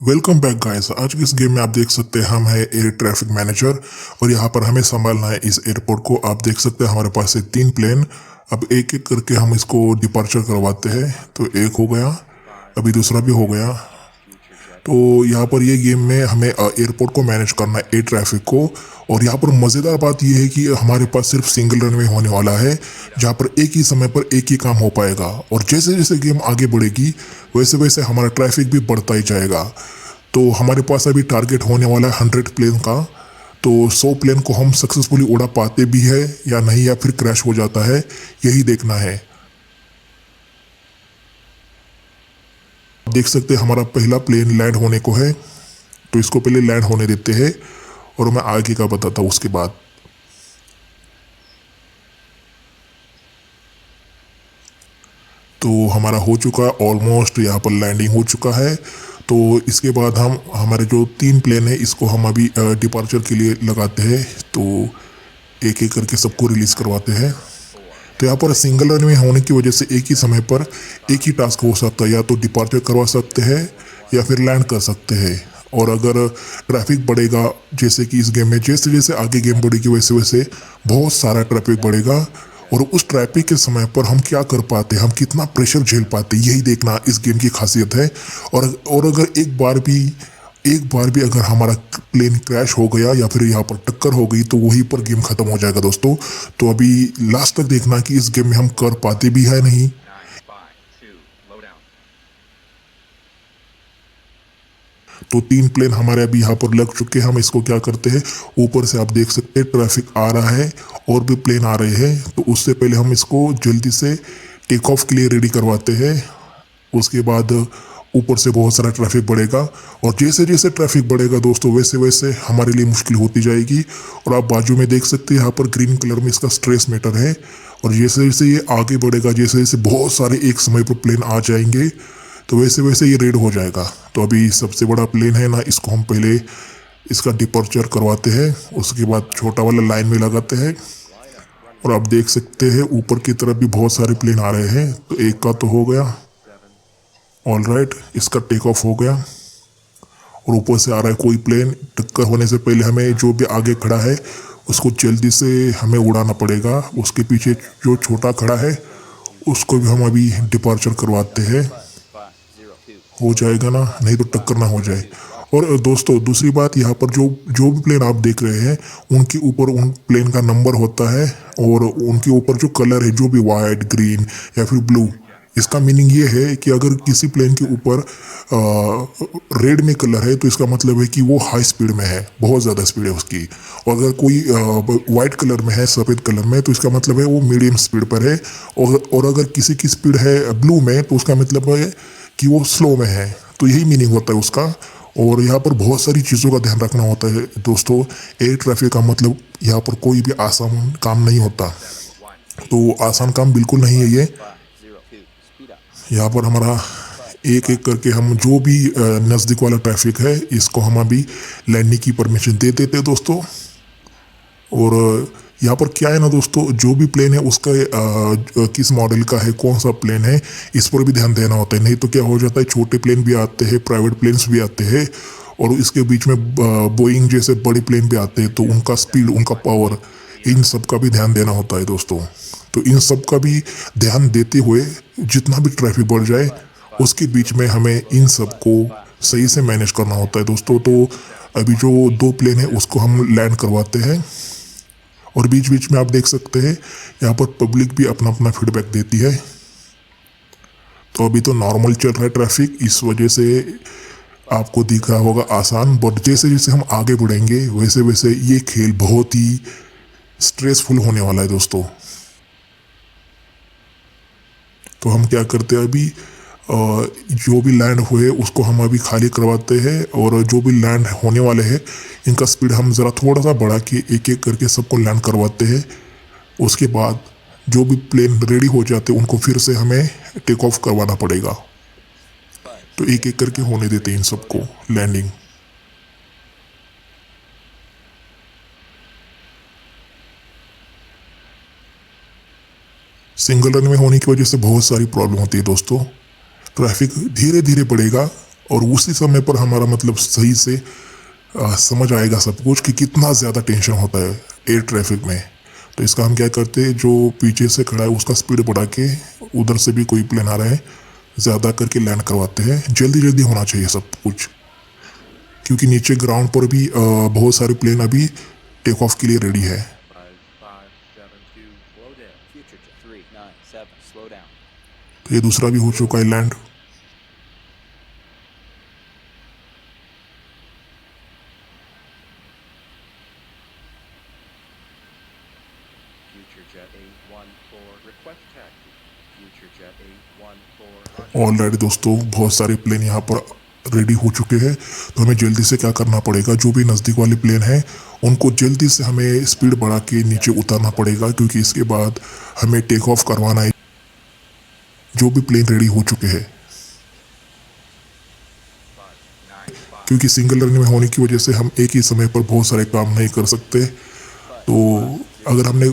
Welcome back guys. आज की इस गेम में आप देख सकते हैं हम है एयर ट्रैफिक मैनेजर और यहाँ पर हमें संभालना है इस एयरपोर्ट को। आप देख सकते हैं हमारे पास है 3 प्लेन। अब एक एक करके हम इसको डिपार्चर करवाते हैं। तो एक हो गया, अभी दूसरा भी हो गया। तो यहाँ पर ये गेम में हमें एयरपोर्ट को मैनेज करना है, एयर ट्रैफिक को। और यहाँ पर मज़ेदार बात यह है कि हमारे पास सिर्फ सिंगल रनवे होने वाला है, जहाँ पर एक ही समय पर एक ही काम हो पाएगा। और जैसे जैसे गेम आगे बढ़ेगी वैसे वैसे हमारा ट्रैफिक भी बढ़ता ही जाएगा। तो हमारे पास अभी टारगेट होने वाला है 100 प्लेन का। तो 100 प्लेन को हम सक्सेसफुली उड़ा पाते भी है या नहीं, या फिर क्रैश हो जाता है, यही देखना है। देख सकते हैं हमारा पहला प्लेन लैंड होने को है, तो इसको पहले लैंड होने देते हैं और मैं आगे का बताता हूँ उसके बाद। तो हमारा हो चुका है ऑलमोस्ट, यहाँ पर लैंडिंग हो चुका है। तो इसके बाद हम हमारे जो 3 प्लेन है इसको हम अभी डिपार्चर के लिए लगाते हैं। तो एक एक करके सबको रिलीज करवाते हैं। तो यहाँ पर सिंगल रन में होने की वजह से एक ही समय पर एक ही टास्क हो सकता है, या तो डिपार्चर करवा सकते हैं या फिर लैंड कर सकते हैं। और अगर ट्रैफिक बढ़ेगा, जैसे कि इस गेम में जैसे जैसे आगे गेम बढ़ेगी वैसे वैसे बहुत सारा ट्रैफिक बढ़ेगा। और उस ट्रैफिक के समय पर हम क्या कर पाते हैं, हम कितना प्रेशर झेल पाते हैं, यही देखना इस गेम की खासियत है। और अगर एक बार भी अगर हमारा प्लेन क्रैश हो गया या फिर यहाँ पर टक्कर हो गई तो वहीं पर गेम खत्म हो जाएगा दोस्तों। तो अभी लास्ट तक देखना कि इस गेम में हम कर पाते भी है नहीं। तो 3 प्लेन हमारे अभी यहाँ पर लग चुके हैं। हम इसको क्या करते हैं, ऊपर से आप देख सकते हैं ट्रैफिक आ रहा है और भी प्लेन आ रहे हैं। तो उससे पहले हम इसको जल्दी से टेक ऑफ के लिए रेडी करवाते हैं। उसके बाद ऊपर से बहुत सारा ट्रैफिक बढ़ेगा, और जैसे जैसे ट्रैफिक बढ़ेगा दोस्तों वैसे वैसे हमारे लिए मुश्किल होती जाएगी। और आप बाजू में देख सकते हैं यहाँ पर ग्रीन कलर में इसका स्ट्रेस मीटर है। और जैसे जैसे ये आगे बढ़ेगा, जैसे जैसे बहुत सारे एक समय पर प्लेन आ जाएंगे, तो वैसे वैसे ये रेड हो जाएगा। तो अभी सबसे बड़ा प्लेन है ना, इसको हम पहले इसका डिपर्चर करवाते हैं, उसके बाद छोटा वाला लाइन में लगाते हैं। और आप देख सकते हैं ऊपर की तरफ भी बहुत सारे प्लेन आ रहे हैं। तो एक का तो हो गया, ऑल राइट, इसका टेक ऑफ हो गया। और ऊपर से आ रहा है कोई प्लेन। टक्कर होने से पहले हमें जो भी आगे खड़ा है उसको जल्दी से हमें उड़ाना पड़ेगा। उसके पीछे जो छोटा खड़ा है उसको भी हम अभी डिपार्चर करवाते हैं। हो जाएगा ना, नहीं तो टक्कर ना हो जाए। और दोस्तों दूसरी बात, यहाँ पर जो जो भी प्लेन आप देख रहे हैं उनके ऊपर उन प्लेन का नंबर होता है, और उनके ऊपर जो कलर है, जो भी वाइट, ग्रीन या फिर ब्लू, इसका मीनिंग ये है कि अगर किसी प्लेन के ऊपर रेड में कलर है तो इसका मतलब है कि वो हाई स्पीड में है, बहुत ज़्यादा स्पीड है उसकी। और अगर कोई वाइट कलर में है, सफ़ेद कलर में, तो इसका मतलब है वो मीडियम स्पीड पर है। और अगर किसी की स्पीड है ब्लू में तो उसका मतलब है कि वो स्लो में है। तो यही मीनिंग होता है उसका। और यहाँ पर बहुत सारी चीज़ों का ध्यान रखना होता है दोस्तों। एयर ट्रैफिक का मतलब यहाँ पर कोई भी आसान काम नहीं होता। तो आसान काम बिल्कुल नहीं है ये। यहाँ पर हमारा एक एक करके हम जो भी नज़दीक वाला ट्रैफिक है इसको हम अभी लैंडिंग की परमिशन दे देते हैं दोस्तों। और यहाँ पर क्या है ना दोस्तों, जो भी प्लेन है उसका किस मॉडल का है, कौन सा प्लेन है, इस पर भी ध्यान देना होता है। नहीं तो क्या हो जाता है, छोटे प्लेन भी आते हैं, प्राइवेट प्लेन्स भी आते हैं, और इसके बीच में बोइंग जैसे बड़े प्लेन भी आते हैं। तो उनका स्पीड, उनका पावर, इन सब का भी ध्यान देना होता है दोस्तों। तो इन सब का भी ध्यान देते हुए जितना भी ट्रैफिक बढ़ जाए उसके बीच में हमें इन सब को सही से मैनेज करना होता है दोस्तों। तो अभी जो 2 प्लेन है उसको हम लैंड करवाते हैं। और बीच बीच में आप देख सकते हैं यहाँ पर पब्लिक भी अपना अपना फीडबैक देती है। तो अभी तो नॉर्मल चल रहा है ट्रैफिक, इस वजह से आपको दिख रहा होगा आसान। बट जैसे जैसे हम आगे बढ़ेंगे वैसे वैसे ये खेल बहुत ही स्ट्रेसफुल होने वाला है दोस्तों। तो हम क्या करते हैं अभी, जो भी लैंड हुए उसको हम अभी खाली करवाते हैं। और जो भी लैंड होने वाले हैं इनका स्पीड हम ज़रा थोड़ा सा बढ़ा के एक एक करके सबको लैंड करवाते हैं। उसके बाद जो भी प्लेन रेडी हो जाते हैं उनको फिर से हमें टेक ऑफ करवाना पड़ेगा। तो एक एक करके होने देते हैं इन सबको लैंडिंग। सिंगल रन में होने की वजह से बहुत सारी प्रॉब्लम होती है दोस्तों। ट्रैफिक धीरे धीरे बढ़ेगा और उसी समय पर हमारा मतलब सही से समझ आएगा सब कुछ कि कितना ज़्यादा टेंशन होता है एयर ट्रैफिक में। तो इसका हम क्या करते हैं, जो पीछे से खड़ा है उसका स्पीड बढ़ा के, उधर से भी कोई प्लेन आ रहा है ज़्यादा करके लैंड करवाते हैं। जल्दी जल्दी होना चाहिए सब कुछ, क्योंकि नीचे ग्राउंड पर भी बहुत सारे प्लेन अभी टेक ऑफ के लिए रेडी है। 5572, slow down. Future jet 397, slow down. तो ये दूसरा भी हो चुका है land. Future jet 814, request taxi. Future jet 814, already दोस्तों बहुत सारे प्लेन यहाँ पर रेडी हो चुके हैं। तो हमें जल्दी से क्या करना पड़ेगा, जो भी नज़दीक वाले प्लेन हैं उनको जल्दी से हमें स्पीड बढ़ा के नीचे उतारना पड़ेगा, क्योंकि इसके बाद हमें टेक ऑफ करवाना है। जो भी प्लेन रेडी हो चुके हैं, 595. क्योंकि सिंगल रन में होने की वजह से हम एक ही समय पर बहुत सारे काम नहीं कर सकते। तो अगर हमने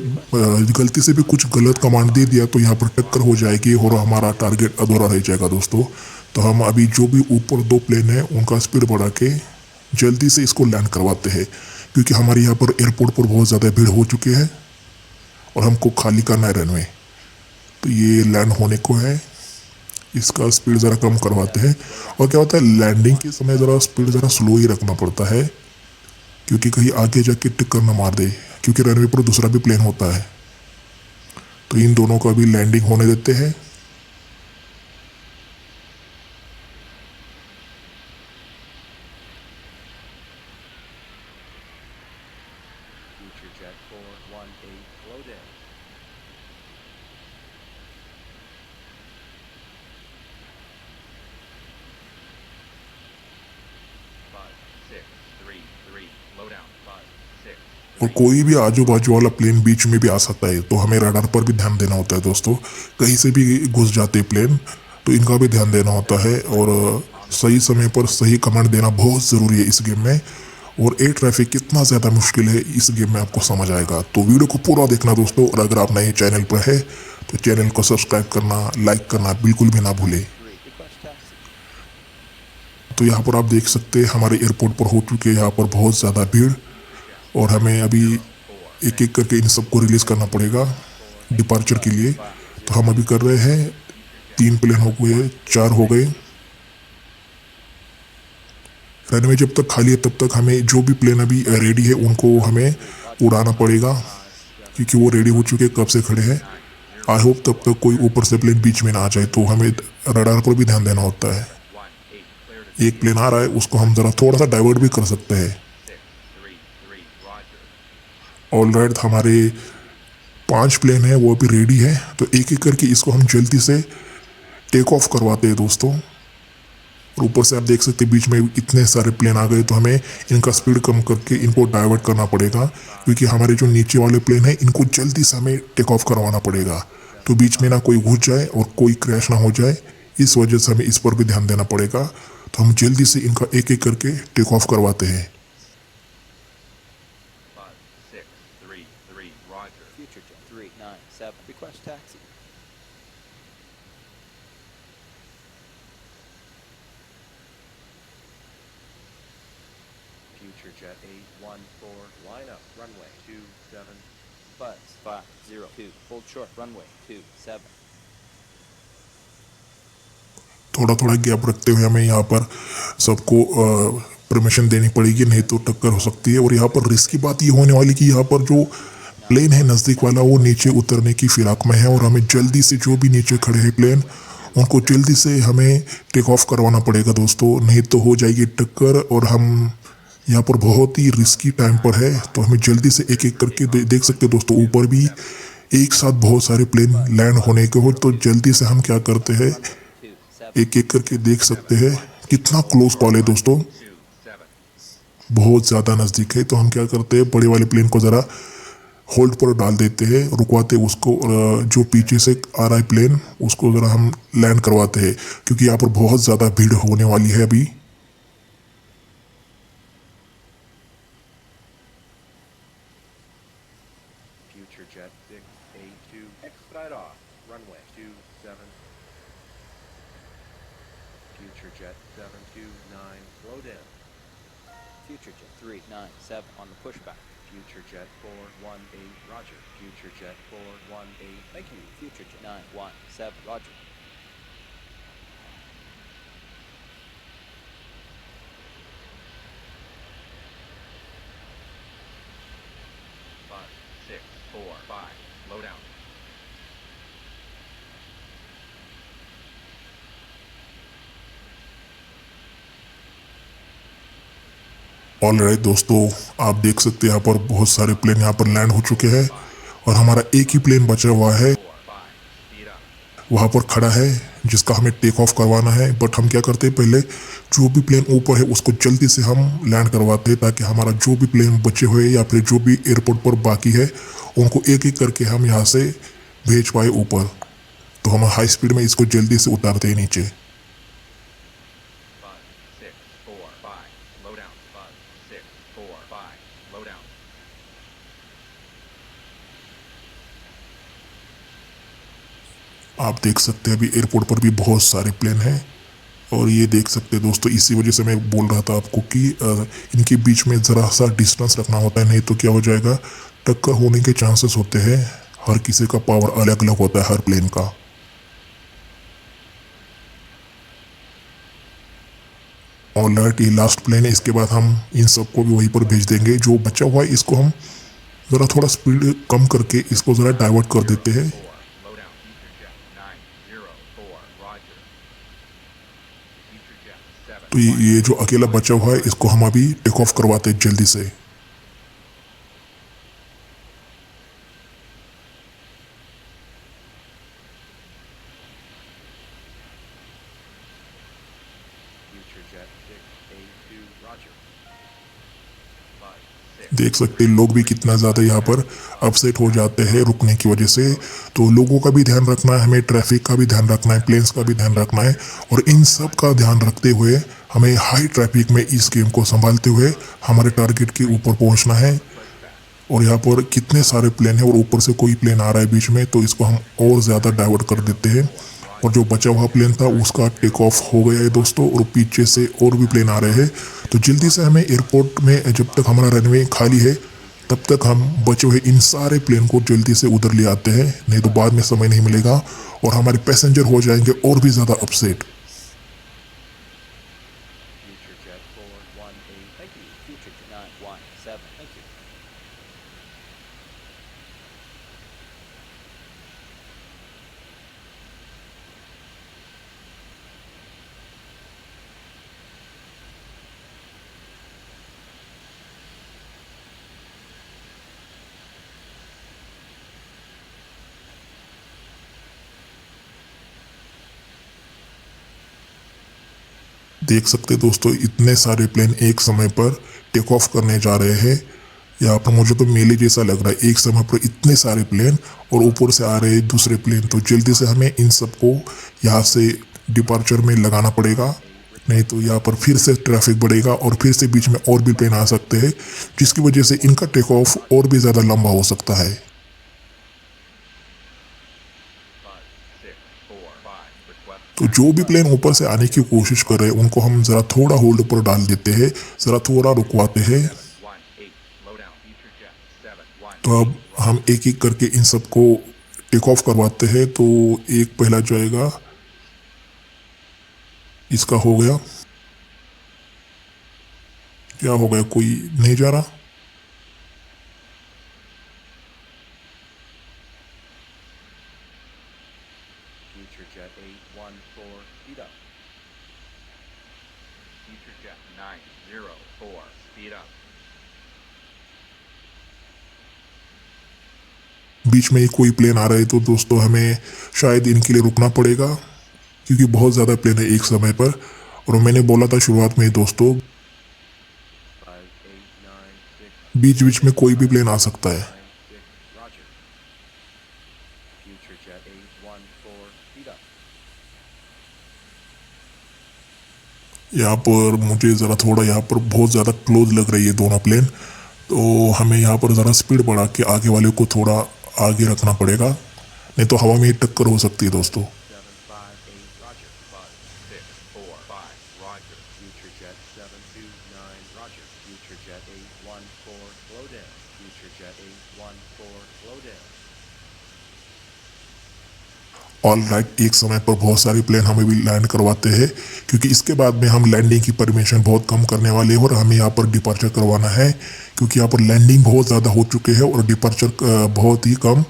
गलती से भी कुछ गलत कमांड दे दिया तो यहाँ पर टक्कर हो जाएगी और हमारा टारगेट अधूरा रह जाएगा दोस्तों। तो हम अभी जो भी ऊपर दो प्लेन है उनका स्पीड बढ़ा के जल्दी से इसको लैंड करवाते हैं, क्योंकि हमारे यहाँ पर एयरपोर्ट पर बहुत ज़्यादा भीड़ हो चुकी है और हमको खाली करना है रनवे। तो ये लैंड होने को है, इसका स्पीड ज़रा कम करवाते हैं। और क्या होता है, लैंडिंग के समय ज़रा स्पीड ज़रा स्लो ही रखना पड़ता है, क्योंकि कहीं आगे जाके टक्कर न मार दे, क्योंकि रनवे पर दूसरा भी प्लेन होता है। तो इन दोनों का भी लैंडिंग होने देते हैं। Future jet 418, slow down. Five, six, three, three, slow down. 5, 6. और कोई भी आजू बाजू वाला प्लेन बीच में भी आ सकता है, तो हमें रडार पर भी ध्यान देना होता है दोस्तों। कहीं से भी घुस जाते प्लेन, तो इनका भी ध्यान देना होता है। और सही समय पर सही कमांड देना बहुत ज़रूरी है इस गेम में। और एयर ट्रैफिक कितना ज़्यादा मुश्किल है इस गेम में आपको समझ आएगा। तो वीडियो को पूरा देखना दोस्तों। और अगर आप नए चैनल पर है तो चैनल को सब्सक्राइब करना, लाइक करना बिल्कुल भी ना भूलें। 3, request taxi. तो यहाँ पर आप देख सकते हैं हमारे एयरपोर्ट पर हो चुके हैं यहाँ पर बहुत ज़्यादा भीड़, और हमें अभी एक एक करके इन सबको रिलीज करना पड़ेगा डिपार्चर के लिए। तो हम अभी कर रहे हैं, 3 प्लेन हो गए, 4 हो गए। रनवे जब तक खाली है तब तक हमें जो भी प्लेन अभी रेडी है उनको हमें उड़ाना पड़ेगा, क्योंकि वो रेडी हो चुके हैं, कब से खड़े हैं। आई होप तब तक कोई ऊपर से प्लेन बीच में ना आ जाए, तो हमें रडार पर भी ध्यान देना होता है। 1, 8, clear to एक प्लेन आ रहा है, उसको हम ज़रा थोड़ा सा डाइवर्ट भी कर सकते हैं। 6, 3, 3, roger. ऑलराइट, हमारे 5 प्लेन है वो अभी रेडी है। तो एक एक करके इसको हम जल्दी से टेक ऑफ करवाते हैं दोस्तों। और ऊपर से आप देख सकते हैं बीच में इतने सारे प्लेन आ गए, तो हमें इनका स्पीड कम करके इनको डाइवर्ट करना पड़ेगा, क्योंकि हमारे जो नीचे वाले प्लेन है इनको जल्दी से हमें टेक ऑफ करवाना पड़ेगा। तो बीच में ना कोई घुस जाए और कोई क्रैश ना हो जाए, इस वजह से हमें इस पर भी ध्यान देना पड़ेगा। तो हम जल्दी से इनका एक एक करके टेक ऑफ करवाते हैं। 5, 6, 3, 3, roger. Future jet 397, request taxi. Future jet 814, line up, runway 27. Buzz 502, hold short, runway 27. थोड़ा थोड़ा गैप रखते हुए हमें यहाँ पर सबको परमिशन देनी पड़ेगी, नहीं तो टक्कर हो सकती है। और यहाँ पर रिस्क की बात ये होने वाली कि यहाँ पर जो प्लेन है नज़दीक वाला वो नीचे उतरने की फिराक में है, और हमें जल्दी से जो भी नीचे खड़े हैं प्लेन उनको जल्दी से हमें टेक ऑफ करवाना पड़ेगा दोस्तों, नहीं तो हो जाएगी टक्कर। और हम यहाँ पर बहुत ही रिस्की टाइम पर है, तो हमें जल्दी से एक एक करके देख सकते हैं दोस्तों, ऊपर भी एक साथ बहुत सारे प्लेन लैंड होने के हो। तो जल्दी से हम क्या करते हैं, 27. एक एक करके देख सकते हैं कितना क्लोज कॉल है दोस्तों, 27. बहुत ज़्यादा नज़दीक है। तो हम क्या करते हैं, बड़े वाले प्लेन को ज़रा होल्ड पर डाल देते हैं, रुकवाते हैं उसको, और जो पीछे से आ रहा है प्लेन उसको ज़रा हम लैंड करवाते हैं, क्योंकि यहाँ पर बहुत ज़्यादा भीड़ होने वाली है अभी। Future jet 682, expedite off, runway 27. Future Jet 729, slow down. Future Jet 397 on the pushback. Future Jet 418, roger. Future Jet 418, Thank you. Future Jet 917, roger. Five, six, four, five. Slow down. Alright दोस्तों, आप देख सकते हैं यहाँ पर बहुत सारे plane यहाँ पर लैंड हो चुके हैं और हमारा एक ही प्लेन बचा हुआ है, 4, 5. Speed up. वहाँ पर खड़ा है जिसका हमें टेक ऑफ करवाना है। बट हम क्या करते हैं, पहले जो भी प्लेन ऊपर है उसको जल्दी से हम लैंड करवाते हैं ताकि हमारा जो भी प्लेन बचे हुए या फिर जो भी एयरपोर्ट पर बाकी है उनको एक एक करके हम यहाँ से भेज पाए ऊपर। तो हम हाई स्पीड में इसको जल्दी से उतारते हैं नीचे। 5, 6, 4, 5. Slow down. 5, 6, 4, 5. Slow down. आप देख सकते हैं अभी एयरपोर्ट पर भी बहुत सारे प्लेन हैं और ये देख सकते हैं दोस्तों, इसी वजह से मैं बोल रहा था आपको कि इनके बीच में ज़रा सा डिस्टेंस रखना होता है, नहीं तो क्या हो जाएगा, टक्कर होने के चांसेस होते हैं। हर किसी का पावर अलग अलग होता है हर प्लेन का। ऑलराइट, ये लास्ट प्लेन है, इसके बाद हम इन सबको भी वहीं पर भेज देंगे। जो बचा हुआ है इसको हम ज़रा थोड़ा स्पीड कम करके इसको ज़रा डाइवर्ट कर देते हैं। 4. Slow down. Future Jet 904. Roger. Future Jet 7. तो ये जो अकेला बचा हुआ है इसको हम अभी टेक ऑफ करवाते हैं जल्दी से। Future Jet 682, roger. 5, 6. देख सकते हैं लोग भी कितना ज़्यादा यहाँ पर अपसेट हो जाते हैं रुकने की वजह से। तो लोगों का भी ध्यान रखना है, हमें ट्रैफिक का भी ध्यान रखना है, प्लेन्स का भी ध्यान रखना है और इन सब का ध्यान रखते हुए हमें हाई ट्रैफिक में इस गेम को संभालते हुए हमारे टारगेट के ऊपर पहुंचना है। और यहाँ पर कितने सारे प्लेन हैं और ऊपर से कोई प्लेन आ रहा है बीच में, तो इसको हम और ज़्यादा डाइवर्ट कर देते हैं। और जो बचा हुआ प्लेन था उसका टेक ऑफ हो गया है दोस्तों और पीछे से और भी प्लेन आ रहे हैं। तो जल्दी से हमें एयरपोर्ट में जब तक हमारा रनवे खाली है तब तक हम बचे हुए इन सारे प्लेन को जल्दी से उधर ले आते हैं, नहीं तो बाद में समय नहीं मिलेगा और हमारे पैसेंजर हो जाएंगे और भी ज़्यादा upset. Future Jet 418, Thank you. Future Jet 917, thank you. देख सकते हैं दोस्तों, इतने सारे प्लेन एक समय पर टेक ऑफ करने जा रहे हैं। यहाँ पर मुझे तो मेले जैसा लग रहा है, एक समय पर इतने सारे प्लेन और ऊपर से आ रहे हैं दूसरे प्लेन। तो जल्दी से हमें इन सबको यहाँ से डिपार्चर में लगाना पड़ेगा, नहीं तो यहाँ पर फिर से ट्रैफिक बढ़ेगा और फिर से बीच में और भी प्लेन आ सकते हैं जिसकी वजह से इनका टेक ऑफ और भी ज़्यादा लंबा हो सकता है। 5, 6, 4, 5. Request. तो जो भी प्लेन ऊपर से आने की कोशिश कर रहे हैं उनको हम ज़रा थोड़ा होल्ड पर डाल देते हैं, ज़रा थोड़ा रुकवाते हैं। 1, 8. Slow down. Future Jet 7, 1. तो अब हम एक एक करके इन सबको टेक ऑफ करवाते हैं। तो एक पहला जाएगा, इसका हो गया। क्या हो गया, कोई नहीं जा रहा। Future Jet 814, speed up. Future Jet 904. Speed up. बीच में ही कोई प्लेन आ रहा है तो दोस्तों हमें शायद इनके लिए रुकना पड़ेगा क्योंकि बहुत ज़्यादा प्लेन है एक समय पर। और मैंने बोला था शुरुआत में ही दोस्तों, 5896, बीच बीच में कोई भी प्लेन आ सकता है। 96, roger. Future Jet 814, speed up. यहाँ पर मुझे ज़रा थोड़ा यहाँ पर बहुत ज़्यादा क्लोज लग रही है दोनों प्लेन, तो हमें यहाँ पर ज़रा स्पीड बढ़ा के आगे वाले को थोड़ा आगे रखना पड़ेगा, नहीं तो हवा में ही टक्कर हो सकती है दोस्तों। 758, roger. 5, 6, 4, 9, roger. Future jet A14, slow down. Future jet A14, slow down. All right, एक समय पर बहुत सारे प्लेन हमें भी लैंड करवाते हैं, क्योंकि इसके बाद में हम लैंडिंग की परमिशन बहुत कम करने वाले हैं और हमें यहाँ पर डिपार्चर करवाना है, क्योंकि यहाँ पर लैंडिंग बहुत ज़्यादा हो चुके हैं और डिपार्चर बहुत ही कम।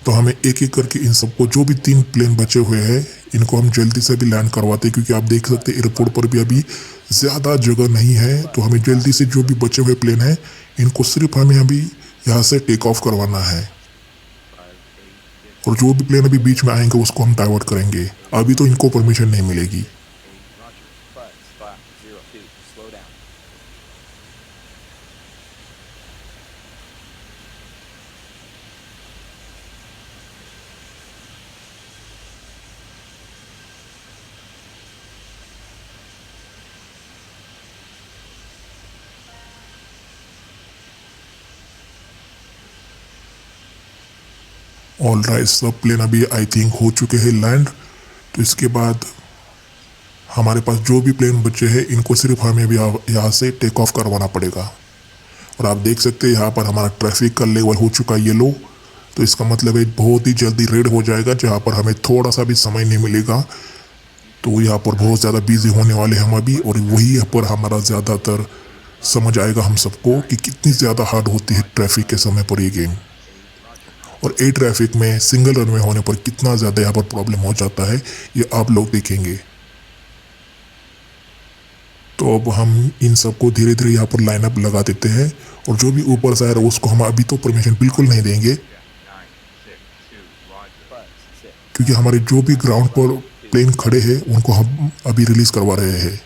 तो हमें एक एक करके इन सबको, जो भी 3 प्लेन बचे हुए हैं, इनको हम जल्दी से भी लैंड करवाते हैं, क्योंकि आप देख सकते हैं एयरपोर्ट पर भी अभी ज़्यादा जगह नहीं है। तो हमें जल्दी से जो भी बचे हुए प्लेन हैं, इनको सिर्फ हमें अभी यहाँ से टेक ऑफ करवाना है, 5, 8, 6, और जो भी प्लेन अभी बीच में आएंगे उसको हम डाइवर्ट करेंगे। अभी तो इनको परमिशन नहीं मिलेगी। 8, roger. Buzz 502, slow down. All right, सब प्लेन अभी आई थिंक हो चुके हैं लैंड। तो इसके बाद हमारे पास जो भी प्लेन बचे हैं, इनको सिर्फ हमें अभी यहाँ से टेक ऑफ करवाना पड़ेगा। और आप देख सकते हैं यहाँ पर हमारा ट्रैफिक का लेवल हो चुका है येलो। तो इसका मतलब है बहुत ही जल्दी रेड हो जाएगा, जहाँ पर हमें थोड़ा सा भी समय नहीं मिलेगा। तो यहाँ पर बहुत ज़्यादा बिजी होने वाले हम अभी, और वही यहाँ पर हमारा ज़्यादातर समझ आएगा हम सबको कि कितनी ज़्यादा हार्ड होती है ट्रैफिक के समय पर ये गेम। और ए ट्रैफिक में सिंगल रनवे होने पर कितना ज़्यादा यहाँ पर प्रॉब्लम हो जाता है, ये आप लोग देखेंगे। तो अब हम इन सबको धीरे धीरे यहाँ पर लाइनअप लगा देते हैं, और जो भी ऊपर से आ रहा है उसको हम अभी तो परमिशन बिल्कुल नहीं देंगे, 962, roger. Buzz 6, क्योंकि हमारे जो भी ग्राउंड पर प्लेन खड़े हैं उनको हम अभी रिलीज करवा रहे हैं।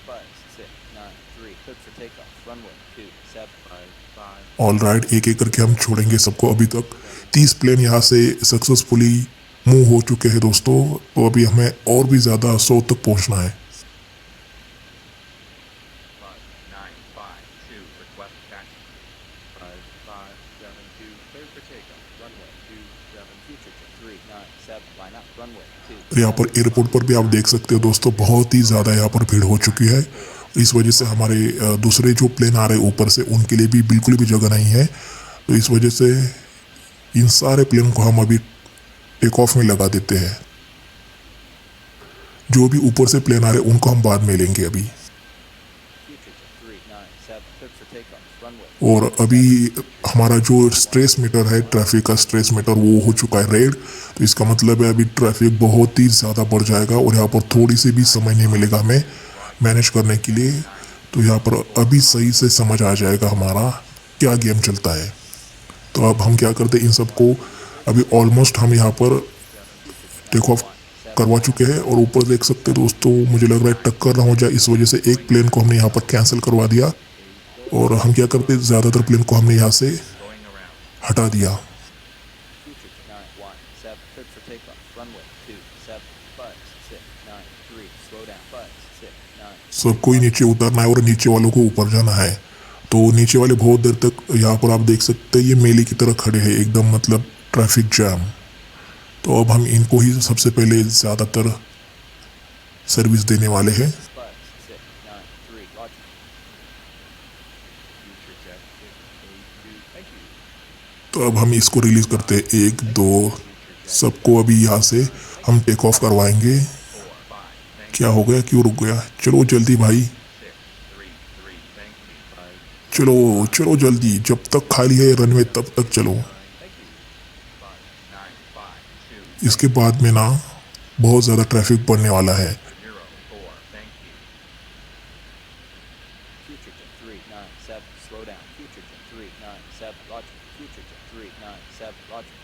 Buzz 693, cleared for takeoff. Runway 27. 5, all right, एक एक करके हम छोड़ेंगे सबको। अभी तक 30 प्लेन यहाँ से सक्सेसफुली मूव हो चुके हैं दोस्तों। तो अभी हमें और भी ज़्यादा 100 तक पहुँचना है। Buzz 952, request taxi. 5, 5, 7, 2, clear for takeoff. Runway 27. Future jet 397, line up. Runway 2. और यहाँ पर एयरपोर्ट पर भी आप देख सकते हो दोस्तों, बहुत ही ज़्यादा यहाँ पर भीड़ हो चुकी है। इस वजह से हमारे दूसरे जो प्लेन आ रहे हैं ऊपर से, उनके लिए भी बिल्कुल भी जगह नहीं है। तो इस वजह से इन सारे प्लेन को हम अभी टेक ऑफ में लगा देते हैं। जो भी ऊपर से प्लेन आ रहे हैं उनको हम बाद में लेंगे अभी। Future jet 397, cleared for takeoff. Runway. और अभी हमारा जो स्ट्रेस मीटर है, ट्रैफिक का स्ट्रेस मीटर, वो हो चुका है रेड। तो इसका मतलब है अभी ट्रैफिक बहुत ही ज़्यादा बढ़ जाएगा, और यहाँ पर थोड़ी सी भी समय नहीं मिलेगा हमें मैनेज करने के लिए। तो यहाँ पर अभी सही से समझ आ जाएगा हमारा क्या गेम चलता है। तो अब हम क्या करते हैं, इन सबको अभी ऑलमोस्ट हम यहाँ पर टेक ऑफ करवा चुके हैं। और ऊपर देख सकते हैं दोस्तों, मुझे लग रहा है टक्कर ना हो जाए, इस वजह से एक प्लेन को हमने यहाँ पर कैंसिल करवा दिया। और हम क्या करते हैं, ज़्यादातर प्लेन को हमने यहाँ से Going around. हटा दिया। Future jet 917, cleared for takeoff. Runway 27. Buzz 693, slow down. Buzz 693. सबको ही नीचे उतरना है और नीचे वालों को ऊपर जाना है। तो नीचे वाले बहुत देर तक यहाँ पर आप देख सकते हैं, ये मेले की तरह खड़े हैं एकदम, मतलब ट्रैफिक जैम। तो अब हम इनको ही सबसे पहले ज़्यादातर सर्विस देने वाले हैं। Buzz 693, roger. future jet 682. Thank you. तो अब हम इसको रिलीज करते हैं, 1 2 सबको अभी यहाँ से हम टेक ऑफ करवाएंगे। 4, 5, thank क्या हो गया, क्यों रुक गया? चलो जल्दी भाई, 633, thank you. 5, चलो चलो जल्दी, जब तक खाली है रनवे तब तक चलो। thank you. Buzz 952, इसके बाद में ना बहुत ज़्यादा ट्रैफिक बढ़ने वाला है। 04, thank you. Future jet 397, slow down. Future jet 397, roger. Future jet 397, roger.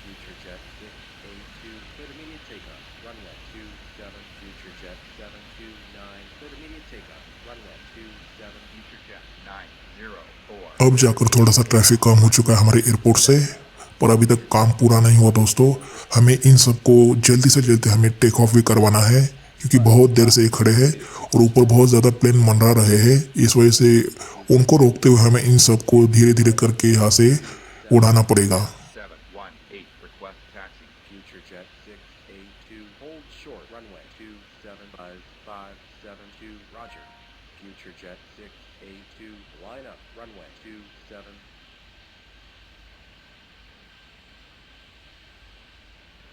Future jet 682. Clear immediate takeoff. Runway 27. Future jet 729. Clear immediate takeoff. Runway 27. Future jet 904. अब जाकर थोड़ा सा ट्रैफिक कम हो चुका है हमारे एयरपोर्ट से, पर अभी तक काम पूरा नहीं हुआ दोस्तों। हमें इन सबको जल्दी से जल्दी हमें टेक ऑफ भी करवाना है, क्योंकि बहुत देर से ये खड़े हैं और ऊपर बहुत ज़्यादा प्लेन मंडरा रहे हैं। इस वजह से उनको रोकते हुए हमें इन सबको धीरे धीरे करके यहाँ से उड़ाना पड़ेगा। 718, request taxi. Future jet 682. Hold short. Runway 2755. 72, Roger. Future Jet 6A2, line up, runway 27.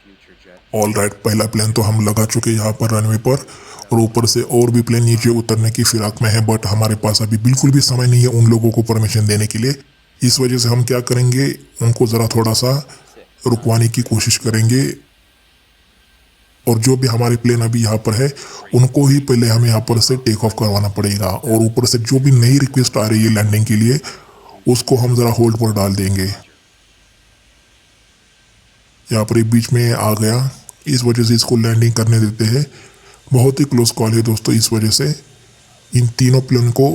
Future Jet all right, पहला प्लेन तो हम लगा चुके यहाँ पर रनवे पर, और ऊपर से और भी प्लेन नीचे उतरने की फिराक में है, बट हमारे पास अभी बिल्कुल भी समय नहीं है उन लोगों को परमिशन देने के लिए। इस वजह से हम क्या करेंगे, उनको ज़रा थोड़ा सा रुकवाने की कोशिश करेंगे, और जो भी हमारे प्लेन अभी यहाँ पर है उनको ही पहले हमें यहाँ पर से टेक ऑफ करवाना पड़ेगा, और ऊपर से जो भी नई रिक्वेस्ट आ रही है लैंडिंग के लिए उसको हम ज़रा होल्ड पर डाल देंगे। यहाँ पर एक बीच में आ गया, इस वजह से इसको लैंडिंग करने देते हैं। बहुत ही क्लोज कॉल है दोस्तों, इस वजह से इन तीनों प्लेन को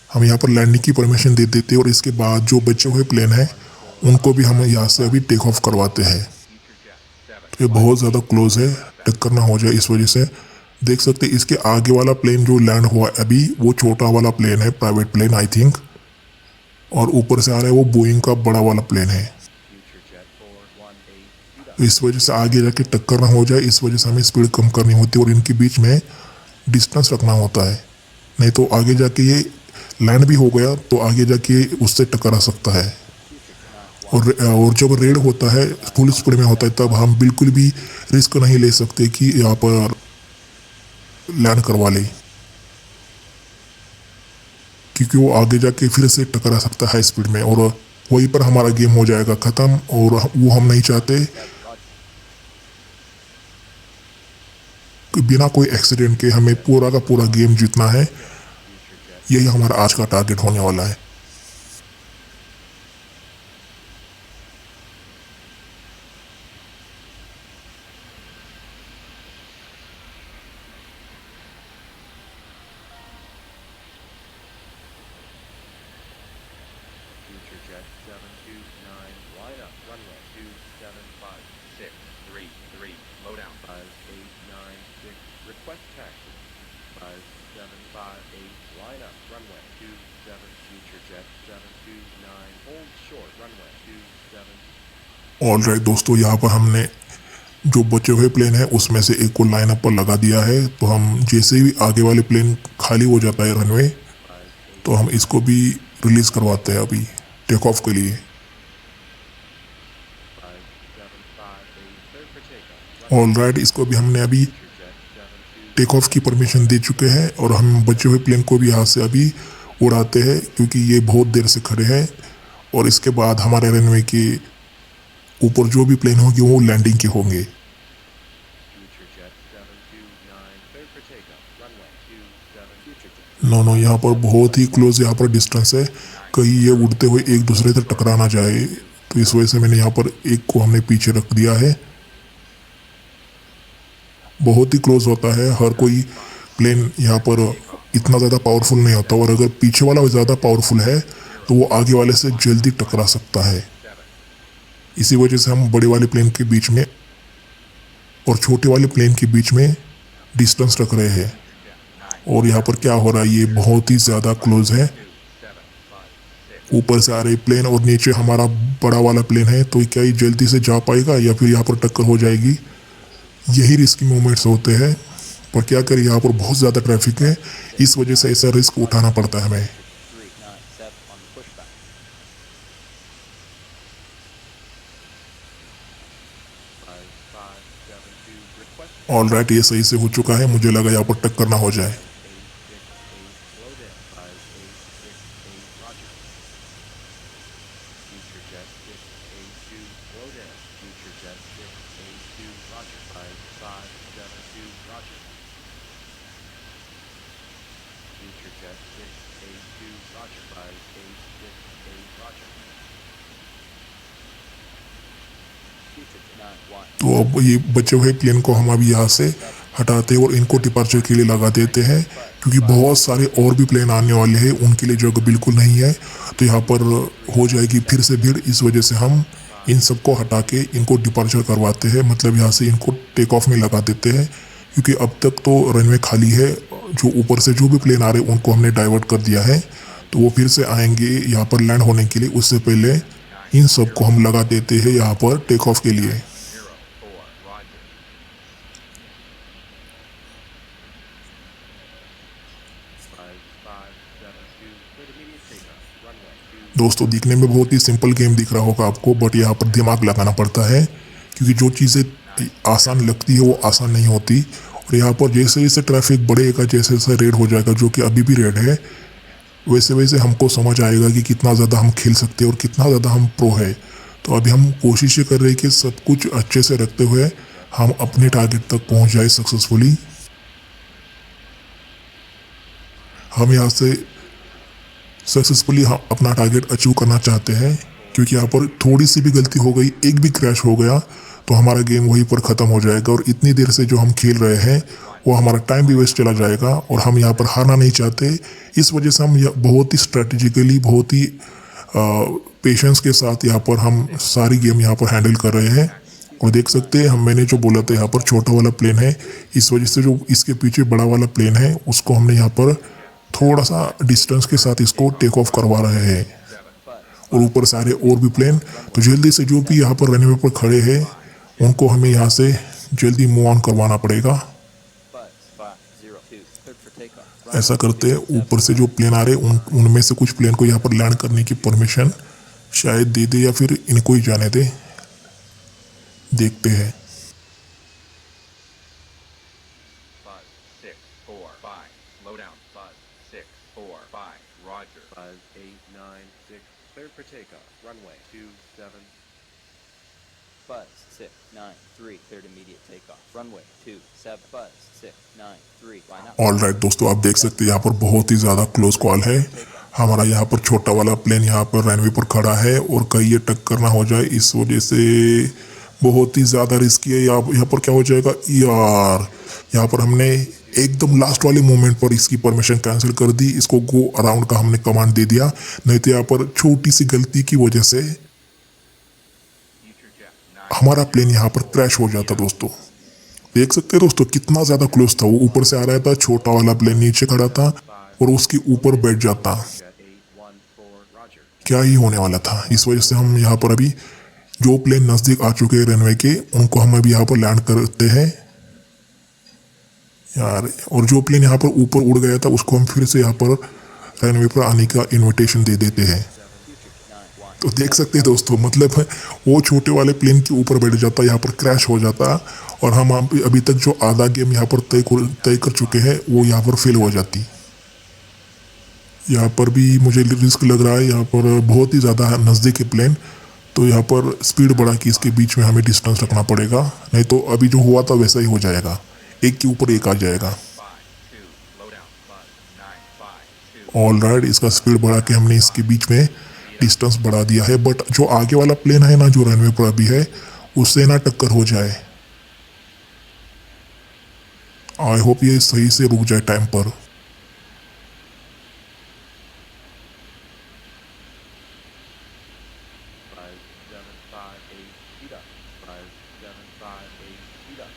हम यहाँ पर लैंडिंग की परमिशन दे देते हैं, और इसके बाद जो बचे हुए प्लेन हैं उनको भी हम यहाँ से अभी टेक ऑफ करवाते हैं। तो ये बहुत ज़्यादा क्लोज है, टक्कर ना हो जाए इस वजह से। देख सकते हैं इसके आगे वाला प्लेन जो लैंड हुआ है अभी वो छोटा वाला प्लेन है, प्राइवेट प्लेन आई थिंक, और ऊपर से आ रहा है वो बोइंग का बड़ा वाला प्लेन है। Future Jet 418, तो इस वजह से आगे जाके टक्कर ना हो जाए, इस वजह से हमें स्पीड कम करनी होती है और इनके बीच में डिस्टेंस रखना होता है, नहीं तो आगे जाके ये लैंड भी हो गया तो आगे जाके उससे टकरा सकता है। और जब रेड होता है, फुल स्पीड में होता है, तब हम बिल्कुल भी रिस्क नहीं ले सकते कि यहाँ पर लैंड करवा ले, क्योंकि वो आगे जाके फिर से टकरा सकता है स्पीड में, और वहीं पर हमारा गेम हो जाएगा ख़त्म, और वो हम नहीं चाहते कि बिना कोई एक्सीडेंट के हमें पूरा का पूरा गेम जीतना है। यही हमारा आज का टारगेट होने वाला है। Future Jet 729, line up, runway 275. 633, low down. 5896, request taxi. 5758, line up, runway 27. Future Jet 729, hold short, runway 27. All right दोस्तों, यहाँ पर हमने जो बचे हुए प्लेन है उसमें से एक को लाइन अप पर लगा दिया है, तो हम जैसे ही आगे वाले प्लेन खाली हो जाता है रनवे, तो हम इसको भी रिलीज करवाते हैं अभी टेक ऑफ के लिए। 5758, clear for takeoff. All right, इसको भी हमने अभी Future Jet 72. टेक ऑफ की परमिशन दे चुके हैं, और हम बचे हुए प्लेन को भी यहाँ से अभी उड़ाते हैं, क्योंकि ये बहुत देर से खड़े हैं, और इसके बाद हमारे रनवे के ऊपर जो भी प्लेन होंगे वो लैंडिंग के होंगे। Future Jet 729, clear for takeoff. Runway 27. Future Jet. No, यहाँ पर बहुत ही क्लोज यहाँ पर डिस्टेंस है, कहीं ये उड़ते हुए एक दूसरे से टकरा ना जाए, तो इस वजह से मैंने यहाँ पर एक को हमने पीछे रख दिया है। बहुत ही क्लोज होता है, हर कोई प्लेन यहाँ पर इतना ज़्यादा पावरफुल नहीं होता, और अगर पीछे वाला ज़्यादा पावरफुल है तो वो आगे वाले से जल्दी टकरा सकता है। इसी वजह से हम बड़े वाले प्लेन के बीच में और छोटे वाले प्लेन के बीच में डिस्टेंस रख रहे हैं। और यहाँ पर क्या हो रहा है, ये बहुत ही ज़्यादा क्लोज है, 2756. ऊपर से आ रही प्लेन और नीचे हमारा बड़ा वाला प्लेन है, तो क्या ये जल्दी से जा पाएगा या फिर यहाँ पर टक्कर हो जाएगी। यही रिस्की मूवमेंट्स होते हैं, पर क्या करें, यहाँ पर बहुत ज़्यादा ट्रैफिक है, इस वजह से ऐसा रिस्क उठाना पड़ता है हमें। 397 on the pushback. 5572, request all right, ये सही से हो चुका है, मुझे लगा यहाँ पर टक्कर ना हो जाए। 868, slow down. 5868, roger. Future Jet 682, slow down. Future Jet 682, roger. 5572, roger. Future Jet 682, roger. 5868, roger. Future Jet 91. तो अब ये बचे हुए प्लेन को हम अभी यहाँ से हटाते हैं और इनको डिपार्चर के लिए लगा देते हैं, क्योंकि बहुत सारे और भी प्लेन आने वाले हैं, उनके लिए जगह बिल्कुल नहीं है, तो यहाँ पर हो जाएगी फिर से भीड़। इस वजह से हम इन सबको हटा के इनको डिपार्चर करवाते हैं, मतलब यहाँ से इनको टेक ऑफ में लगा देते हैं, क्योंकि अब तक तो रनवे खाली है। जो ऊपर से जो भी प्लेन आ रहे हैं उनको हमने डाइवर्ट कर दिया है, तो वो फिर से आएंगे यहाँ पर लैंड होने के लिए। उससे पहले इन सबको हम लगा देते हैं यहाँ पर टेक ऑफ के लिए। 04, roger. 572, clear to immediate takeoff. Runway 2. दोस्तों दिखने में बहुत ही सिंपल गेम दिख रहा होगा आपको, बट यहाँ पर दिमाग लगाना पड़ता है, क्योंकि जो चीज़ें आसान लगती है वो आसान नहीं होती। और यहाँ पर जैसे जैसे ट्रैफिक बढ़ेगा, जैसे जैसे रेड हो जाएगा, जो कि अभी भी रेड है, वैसे वैसे हमको समझ आएगा कि कितना ज़्यादा हम खेल सकते हैं और कितना ज़्यादा हम प्रो है। तो अभी हम कोशिश ये कर रहे हैं कि सब कुछ अच्छे से रखते हुए हम अपने टारगेट तक पहुंच जाए सक्सेसफुली। हम यहाँ से सक्सेसफुली हम अपना टारगेट अचीव करना चाहते हैं, क्योंकि यहाँ पर थोड़ी सी भी गलती हो गई, एक भी क्रैश हो गया तो हमारा गेम वहीं पर ख़त्म हो जाएगा, और इतनी देर से जो हम खेल रहे हैं वो हमारा टाइम भी वेस्ट चला जाएगा, और हम यहाँ पर हारना नहीं चाहते। इस वजह से हम बहुत ही स्ट्रेटेजिकली, बहुत ही पेशेंस के साथ यहाँ पर हम सारी गेम यहाँ पर हैंडल कर रहे हैं। और देख सकते हैं मैंने जो बोला था, यहाँ पर छोटा वाला प्लेन है, इस वजह से जो इसके पीछे बड़ा वाला प्लेन है उसको हमने यहाँ पर थोड़ा सा डिस्टेंस के साथ इसको टेक ऑफ करवा रहे हैं। और ऊपर सारे और भी प्लेन, तो जल्दी से जो भी यहाँ पर रनवे पर खड़े हैं उनको हमें यहाँ से जल्दी मूव ऑन करवाना पड़ेगा। ऐसा करते हैं, ऊपर से जो प्लेन आ रहे हैं उनमें से कुछ प्लेन को यहाँ पर लैंड करने की परमिशन शायद दे दे, या फिर इनको ही जाने दे, देखते हैं। 5645, slow down. 5645, roger. 5896, cleared for takeoff. Runway 27. Buzz 693, cleared immediate takeoff. Runway 27. Buzz 693. Line up. All right दोस्तों, आप देख सकते हैं यहाँ पर बहुत ही ज़्यादा क्लोज कॉल है। हमारा यहाँ पर छोटा वाला प्लेन यहाँ पर रनवे पर खड़ा है, और कहीं ये टक्कर ना हो जाए, इस वजह से बहुत ही ज़्यादा रिस्की है। यहाँ पर क्या हो जाएगा यार, यहाँ पर हमने एकदम लास्ट वाले मोमेंट पर इसकी परमिशन कैंसिल कर दी, इसको गो अराउंड का हमने कमांड दे दिया, नहीं तो यहाँ पर छोटी सी गलती की वजह से Future jet 9. हमारा प्लेन यहाँ पर क्रैश हो जाता। दोस्तों देख सकते हैं दोस्तों कितना ज़्यादा क्लोज था, वो ऊपर से आ रहा था, छोटा वाला प्लेन नीचे खड़ा था और उसके ऊपर बैठ जाता, Jet 814, roger. क्या ही होने वाला था। इस वजह से हम यहाँ पर अभी जो प्लेन नज़दीक आ चुके हैं रनवे के, उनको हम अभी यहाँ पर लैंड करते हैं यार। और जो प्लेन यहाँ पर ऊपर उड़ गया था उसको हम फिर से यहाँ पर रनवे पर आने का इनविटेशन दे देते हैं। तो देख सकते हैं दोस्तों, मतलब वो छोटे वाले प्लेन के ऊपर बैठ जाता, यहाँ पर क्रैश हो जाता, और हम अभी तक जो आधा गेम यहाँ पर तय कर चुके हैं वो यहाँ पर फेल हो जाती। यहाँ पर भी मुझे रिस्क लग रहा है, यहाँ पर बहुत ही ज़्यादा नज़दीक है प्लेन, तो यहाँ पर स्पीड बढ़ा के इसके बीच में हमें डिस्टेंस रखना पड़ेगा, नहीं तो अभी जो हुआ था वैसा ही हो जाएगा, एक के ऊपर एक आ जाएगा। 52, slow down. Buzz 952. All right, इसका स्पीड बढ़ा के हमने इसके बीच में डिस्टेंस बढ़ा दिया है, बट जो आगे वाला प्लेन है ना, जो रनवे पर अभी है, उससे ना टक्कर हो जाए। आई होप ये सही से रुक जाए टाइम पर। 5758, speed up. 5758, speed up.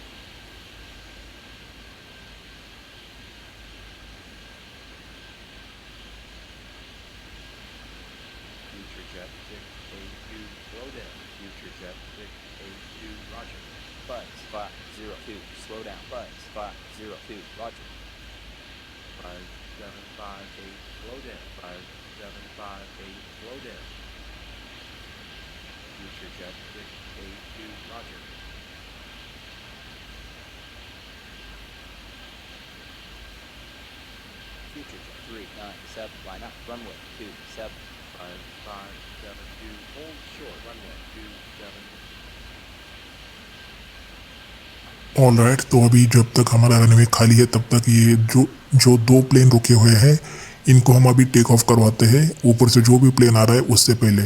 Future jet 682, slow down. Future jet 682, roger. Buzz 502, slow down. Buzz 502, roger. 5758, slow down. 5758, slow down. Future jet 682, roger. Future jet 397, line up. Runway 27. 5572, hold short, runway 27. All right, तो अभी जब तक हमारा runway खाली है तब तक ये जो दो प्लेन रुके हुए हैं इनको हम अभी टेक ऑफ करवाते हैं, ऊपर से जो भी प्लेन आ रहा है उससे पहले।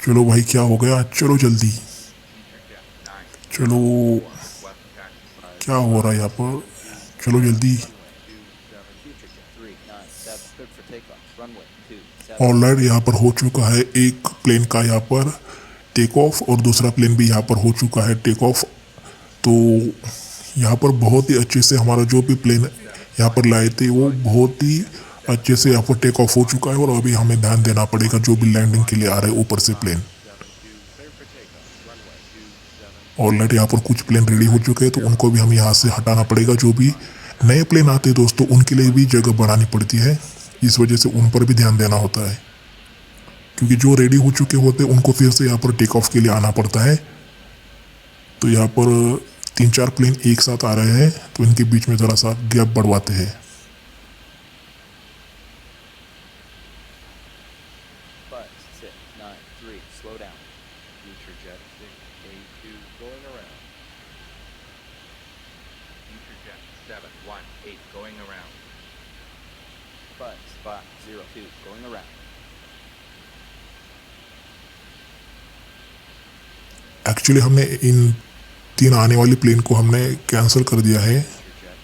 चलो भाई, क्या हो गया, चलो जल्दी, Future jet 9. चलो, West taxi. क्या हो रहा है यहाँ पर, चलो जल्दी। Future jet 397, good for takeoff. Runway 27. All right, यहाँ पर हो चुका है एक प्लेन का यहाँ पर टेक ऑफ, और दूसरा प्लेन भी यहाँ पर हो चुका है टेक ऑफ। तो यहाँ पर बहुत ही अच्छे से हमारा जो भी प्लेन यहाँ पर लाए थे वो बहुत ही अच्छे से यहाँ पर टेक ऑफ हो चुका है, और अभी हमें ध्यान देना पड़ेगा जो भी लैंडिंग के लिए आ रहे हैं ऊपर से plane. 72, clear for takeoff, runway 27. Already यहाँ पर कुछ प्लेन रेडी हो चुके हैं, तो उनको भी हमें यहाँ से हटाना पड़ेगा, जो भी नए प्लेन आते हैं दोस्तों, उनके लिए भी जगह बनानी पड़ती है, इस वजह से उन पर भी ध्यान देना होता है, क्योंकि जो रेडी हो चुके होते हैं उनको फिर से यहाँ पर टेक ऑफ के लिए आना पड़ता है। तो यहाँ पर 3-4 प्लेन एक साथ आ रहे हैं, तो इनके बीच में ज़रा सा गैप बढ़वाते हैं। Buzz 693. Slow down. Future jet 6A2 going around. Future jet 718 going around. Buzz 502. Going around. Actually हमने इन 3 आने वाली प्लेन को हमने कैंसिल कर दिया है, Future jet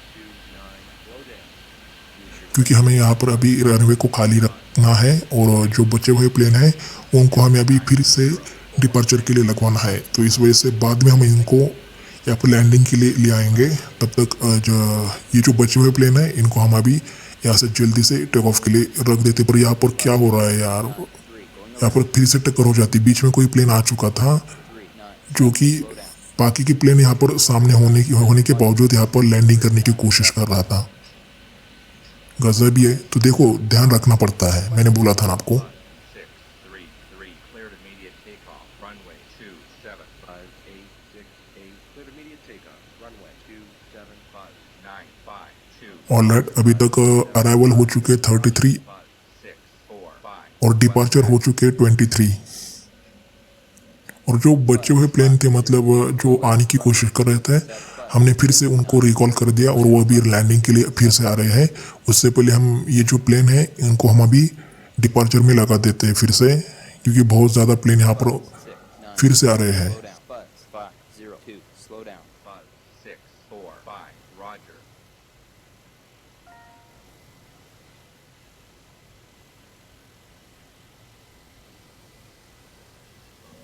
729 slow down. Future क्योंकि हमें यहाँ पर अभी रनवे को खाली रखना है और जो बचे हुए प्लेन हैं उनको हमें अभी फिर से डिपार्चर के लिए लगवाना है। तो इस वजह से बाद में हम इनको यहाँ पर लैंडिंग के लिए ले आएंगे। तब तक ये जो बचे हुए प्लेन हैं इनको हम अभी यहाँ से जल्दी से टेक ऑफ के लिए रख देते। पर यहाँ पर क्या हो रहा है यार, 3 going यहाँ पर फिर से टक्कर हो जाती। बीच में कोई प्लेन आ चुका था 39. जो कि बाकी की प्लेन यहाँ पर सामने होने के बावजूद यहाँ पर लैंडिंग करने की कोशिश कर रहा था। गजब ही है। तो देखो ध्यान रखना पड़ता है, मैंने बोला था ना आपको। 633 cleared immediate takeoff. Runway 27 5A6A cleared immediate takeoff. Runway 275. 952 alright, अभी तक अराइवल हो चुके 33 645 और डिपार्चर हो चुके 23। और जो बचे हुए प्लेन थे, मतलब जो आने की कोशिश कर रहे थे, हमने फिर से उनको रिकॉल कर दिया और वो अभी लैंडिंग के लिए फिर से आ रहे हैं। उससे पहले हम ये जो प्लेन है इनको हम अभी डिपार्चर में लगा देते हैं फिर से, क्योंकि बहुत ज़्यादा प्लेन यहाँ पर 693. फिर से आ रहे हैं। Slow down. Buzz 502. Slow down. Buzz 645 Roger.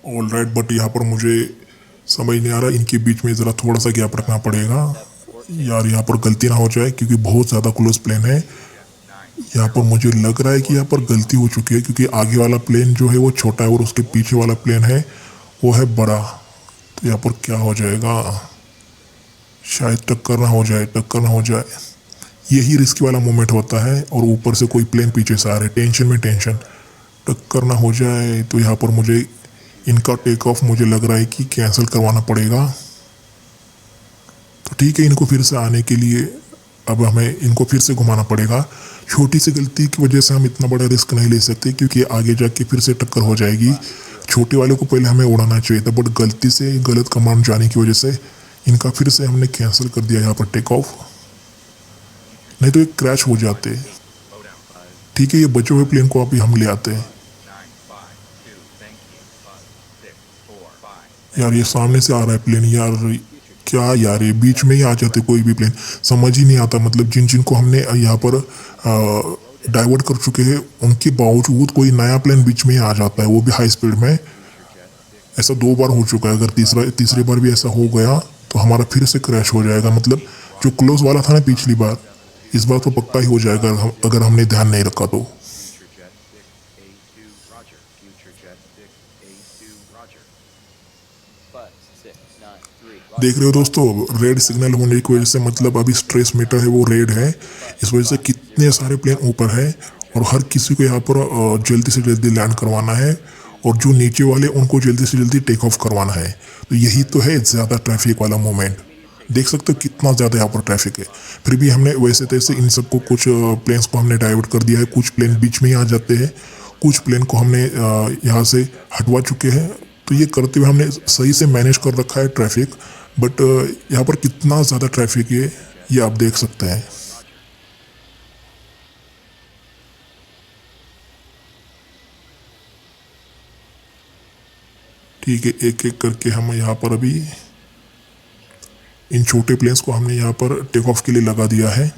Alright, but यहाँ पर मुझे समझ नहीं आ रहा, इनके बीच में ज़रा थोड़ा सा गैप रखना पड़ेगा यार, यहाँ पर गलती ना हो जाए, क्योंकि बहुत ज़्यादा क्लोज प्लेन है। यहाँ पर मुझे लग रहा है कि यहाँ पर गलती हो चुकी है, क्योंकि आगे वाला प्लेन जो है वो छोटा है और उसके पीछे वाला प्लेन है वो है बड़ा। तो यहाँ पर क्या हो जाएगा, शायद टक्कर ना हो जाए, टक्कर ना हो जाए। यही रिस्की वाला मोमेंट होता है, और ऊपर से कोई प्लेन पीछे से आ रहा है, टेंशन में टेंशन, टक्कर ना हो जाए। तो यहाँ पर मुझे इनका टेक ऑफ मुझे लग रहा है कि कैंसिल करवाना पड़ेगा। तो ठीक है, इनको फिर से आने के लिए अब हमें इनको फिर से घुमाना पड़ेगा। छोटी सी गलती की वजह से हम इतना बड़ा रिस्क नहीं ले सकते, क्योंकि आगे जाके फिर से टक्कर हो जाएगी। छोटे वाले को पहले हमें उड़ाना चाहिए था, बट गलती से गलत कमांड जाने की वजह से इनका फिर से हमने कैंसिल कर दिया यहाँ पर टेक ऑफ, नहीं तो ये क्रैश हो जाते। ठीक है, ये बचे हुए प्लेन को अभी हम ले आते हैं। 952 thank you. Buzz 645 यार ये सामने से आ रहा है प्लेन यार, क्या यार, ये बीच में ही आ जाते कोई भी प्लेन, समझ ही नहीं आता। मतलब जिन जिन को हमने यहाँ पर डाइवर्ट कर चुके हैं उनके बावजूद कोई नया प्लेन बीच में ही आ जाता है, वो भी हाई स्पीड में। ऐसा 2 बार हो चुका है, अगर तीसरी बार भी ऐसा हो गया तो हमारा फिर से क्रैश हो जाएगा। मतलब जो क्लोज वाला था ना पिछली बार, इस बार तो पक्का ही हो जाएगा अगर हमने ध्यान नहीं रखा तो। Future jet 6A2 Roger. Future jet 6A2 Roger. Buzz 693. देख रहे हो दोस्तों, रेड सिग्नल होने की वजह से, मतलब अभी स्ट्रेस मीटर है वो रेड है, इस वजह से कितने सारे प्लेन ऊपर है और हर किसी को यहाँ पर जल्दी से जल्दी लैंड करवाना है, और जो नीचे वाले उनको जल्दी से जल्दी टेक ऑफ करवाना है। तो यही तो है ज़्यादा ट्रैफिक वाला मोमेंट। देख सकते हो कितना ज़्यादा यहाँ पर ट्रैफिक है, फिर भी हमने वैसे तैसे इन सबको, कुछ प्लेन्स को हमने डाइवर्ट कर दिया है, कुछ प्लेन बीच में ही आ जाते हैं, कुछ प्लेन को हमने यहाँ से हटवा चुके हैं। तो ये करते हुए हमने सही से मैनेज कर रखा है ट्रैफिक, बट यहाँ पर कितना ज़्यादा ट्रैफिक है ये आप देख सकते हैं। ठीक है, एक एक करके हम यहाँ पर अभी इन छोटे प्लेन्स को हमने यहाँ पर टेक ऑफ के लिए लगा दिया है।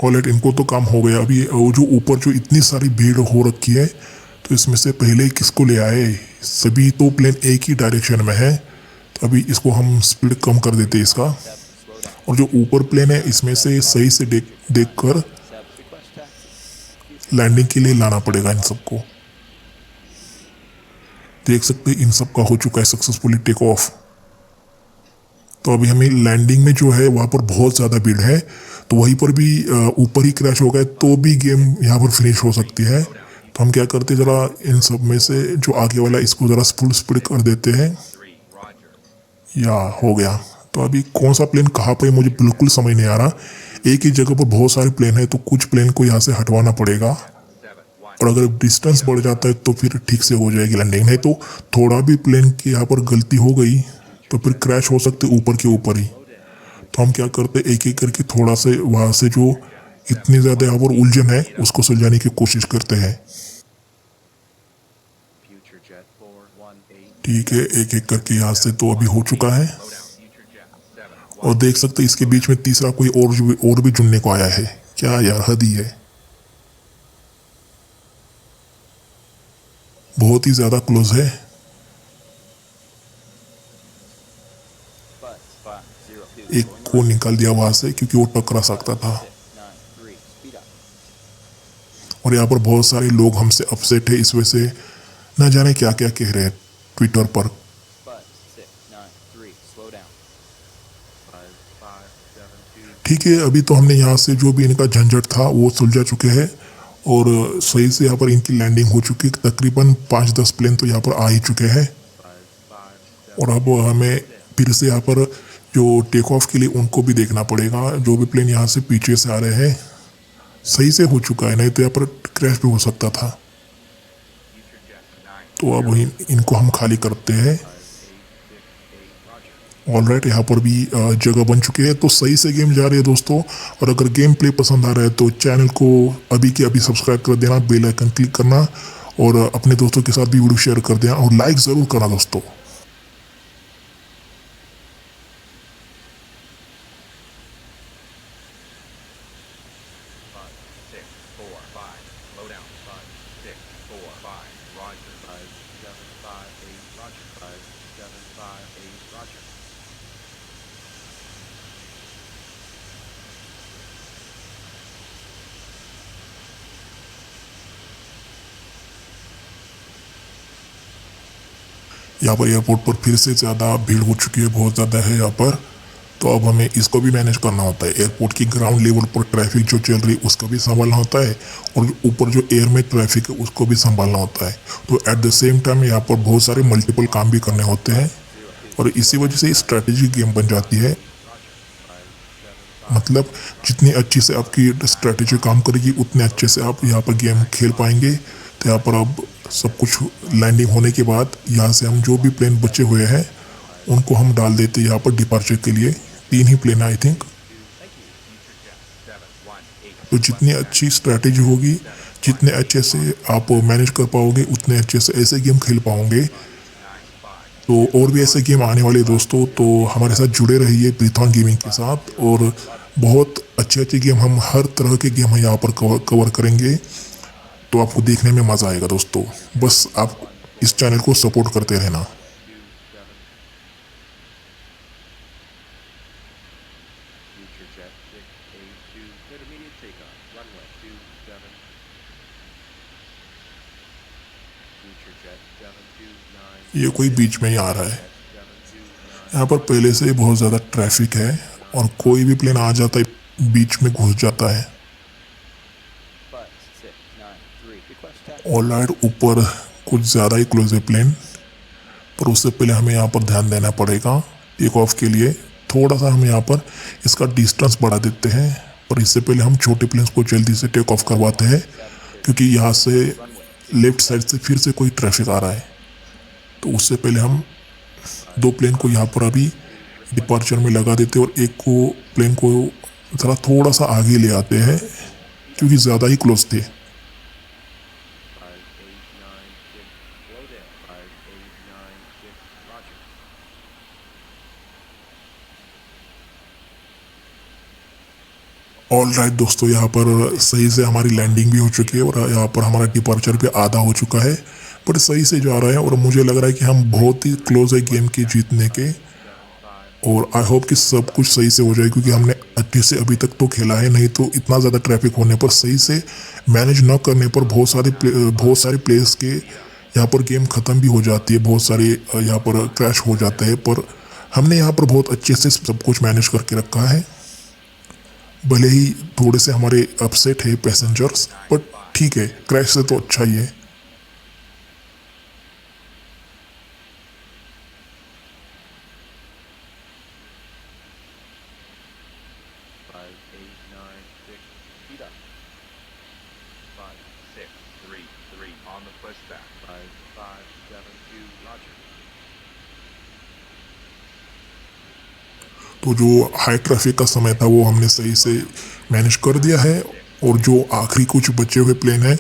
ऑलराइट, इनको तो काम हो गया। अभी वो जो ऊपर जो इतनी सारी भीड़ हो रखी है, तो इसमें से पहले किसको ले आए, सभी तो प्लेन एक ही डायरेक्शन में है, तो अभी इसको हम स्पीड कम कर देते हैं इसका। और जो ऊपर प्लेन है इसमें से सही से देख कर लैंडिंग के लिए लाना पड़ेगा इन सबको। देख सकते हैं इन सब का हो चुका है सक्सेसफुली टेक ऑफ। तो अभी हमें लैंडिंग में जो है वहाँ पर बहुत ज़्यादा भीड़ है, तो वहीं पर भी ऊपर ही क्रैश हो गए तो भी गेम यहाँ पर फिनिश हो सकती है। तो हम क्या करते हैं, ज़रा इन सब में से जो आगे वाला इसको ज़रा फुल स्पीड कर देते हैं। 3, Roger. या हो गया। तो अभी कौन सा प्लेन कहाँ पर है मुझे बिल्कुल समझ नहीं आ रहा। एक ही जगह पर बहुत सारे प्लेन है, तो कुछ प्लेन को यहाँ से हटवाना पड़ेगा, 7, 1. और अगर डिस्टेंस बढ़ जाता है तो फिर ठीक से हो जाएगी लैंडिंग। नहीं तो थोड़ा भी प्लेन की यहाँ पर गलती हो गई तो फिर क्रैश हो सकते ऊपर के ऊपर ही। तो हम क्या करते एक एक करके थोड़ा से वहाँ से जो इतनी ज़्यादा यहाँ पर उलझन है उसको सुलझाने की कोशिश करते हैं। Future jet 418. ठीक है, एक एक करके यहाँ से तो अभी हो चुका है। Slow down. Future jet 7, और 1. देख सकते इसके बीच में तीसरा कोई और भी जुड़ने को आया है। क्या यार, हद ही है, बहुत ही ज़्यादा क्लोज है। Bus 5, 0, 2. एक को निकाल दिया वहाँ से क्योंकि वो टकरा सकता था। 6, 9, 3. Speed up. और यहाँ पर बहुत सारे लोग हमसे अपसेट है, इस वजह से न जाने क्या क्या कह रहे हैं ट्विटर पर। Bus 6, 9, 3. Slow down. 5, 5, 7, 2. ठीक है, अभी तो हमने यहाँ से जो भी इनका झंझट था वो सुलझा चुके हैं, और सही से यहाँ पर इनकी लैंडिंग हो चुकी है। तकरीबन 5-10 प्लेन तो यहाँ पर आ ही चुके हैं, 5, 5, 7. और अब हमें फिर से यहाँ पर जो टेक ऑफ के लिए उनको भी देखना पड़ेगा। जो भी प्लेन यहाँ से पीछे से आ रहे हैं सही से हो चुका है, नहीं तो यहाँ पर क्रैश भी हो सकता था। Future jet 9, तो अब इनको हम खाली करते हैं। 8, 6, 8. Roger. ऑलराइट, यहाँ पर भी जगह बन चुकी है, तो सही से गेम जा रही है दोस्तों। और अगर गेम प्ले पसंद आ रहा है तो चैनल को अभी के अभी सब्सक्राइब कर देना, बेल आइकन क्लिक करना, और अपने दोस्तों के साथ भी वीडियो शेयर कर देना, और लाइक ज़रूर करना दोस्तों। 6, 4, 5. Slow down. 5, 6, 4, 5. Roger. 5, 7, 5, 8. Roger. 5, 7, 5, 8. Roger. यहाँ पर एयरपोर्ट पर फिर से ज़्यादा भीड़ हो चुकी है, बहुत ज़्यादा है यहाँ पर। तो अब हमें इसको भी मैनेज करना होता है। एयरपोर्ट की ग्राउंड लेवल पर ट्रैफिक जो चल रही है उसको भी संभालना होता है, और ऊपर जो एयर में ट्रैफिक है उसको भी संभालना होता है। तो एट द सेम टाइम यहाँ पर बहुत सारे मल्टीपल काम भी करने होते हैं, और इसी वजह से स्ट्रैटेजी गेम बन जाती है। मतलब जितनी अच्छी से आपकी स्ट्रैटेजी काम करेगी उतने अच्छे से आप यहाँ पर गेम खेल पाएंगे। तो यहाँ पर अब सब कुछ लैंडिंग होने के बाद यहाँ से हम जो भी प्लेन बचे हुए हैं उनको हम डाल देते हैं यहाँ पर डिपार्चर के लिए। 3 ही plane I think. Future jet 7, 1, 8. तो जितनी अच्छी स्ट्रैटेजी होगी, जितने अच्छे से आप मैनेज कर पाओगे, उतने अच्छे से ऐसे गेम खेल पाओगे। 9, 5. तो और भी ऐसे गेम आने वाले दोस्तों, तो हमारे साथ जुड़े रहिए प्रीथॉन गेमिंग के साथ, और बहुत अच्छे अच्छे गेम, हम हर तरह के गेम यहाँ पर कवर करेंगे। तो आपको देखने में मज़ा आएगा दोस्तों। बस आप इस चैनल को सपोर्ट करते रहना। 2, 7. Future jet 682. Clear immediate takeoff. Runway 27. Future jet 729. ये कोई बीच में ही आ रहा है। 729. यहाँ पर पहले से ही बहुत ज़्यादा ट्रैफिक है, और कोई भी प्लेन आ जाता है बीच में घुस जाता है। Bus 6, 9, 3. Request taxi. ऑलराइट, ऊपर कुछ ज़्यादा ही क्लोज है प्लेन, पर उससे पहले हमें यहाँ पर ध्यान देना पड़ेगा। टेक ऑफ के लिए थोड़ा सा हम यहाँ पर इसका डिस्टेंस बढ़ा देते हैं, पर इससे पहले हम छोटे प्लेन्स को जल्दी से टेक ऑफ करवाते हैं, क्योंकि यहाँ से लेफ्ट साइड से फिर से कोई ट्रैफिक आ रहा है। तो उससे पहले हम 2 प्लेन को यहाँ पर अभी डिपार्चर में लगा देते हैं, और एक को प्लेन को ज़रा थोड़ा सा आगे ले आते हैं क्योंकि ज़्यादा ही क्लोज थे। 5896. Slow down. 5896. Roger. All right दोस्तों, यहाँ पर सही से हमारी लैंडिंग भी हो चुकी है, और यहाँ पर हमारा डिपार्चर भी आधा हो चुका है, बट सही से जा रहा है, और मुझे लग रहा है कि हम बहुत ही क्लोज है गेम के जीतने के। और आई होप कि सब कुछ सही से हो जाए, क्योंकि हमने अच्छे से अभी तक तो खेला है। नहीं तो इतना ज़्यादा ट्रैफिक होने पर, सही से मैनेज न करने पर बहुत सारे प्लेयर्स के यहाँ पर गेम ख़त्म भी हो जाती है। बहुत सारे यहाँ पर क्रैश हो जाते हैं, पर हमने यहाँ पर बहुत अच्छे से सब कुछ मैनेज करके रखा है। भले ही थोड़े से हमारे अपसेट है पैसेंजर्स, बट ठीक है, क्रैश से तो अच्छा ही है। 5896, speed up. 5633 on the pushback. 5572, roger. तो जो हाई ट्रैफिक का समय था वो हमने सही से मैनेज कर दिया है, और जो आखिरी कुछ बचे हुए प्लेन हैं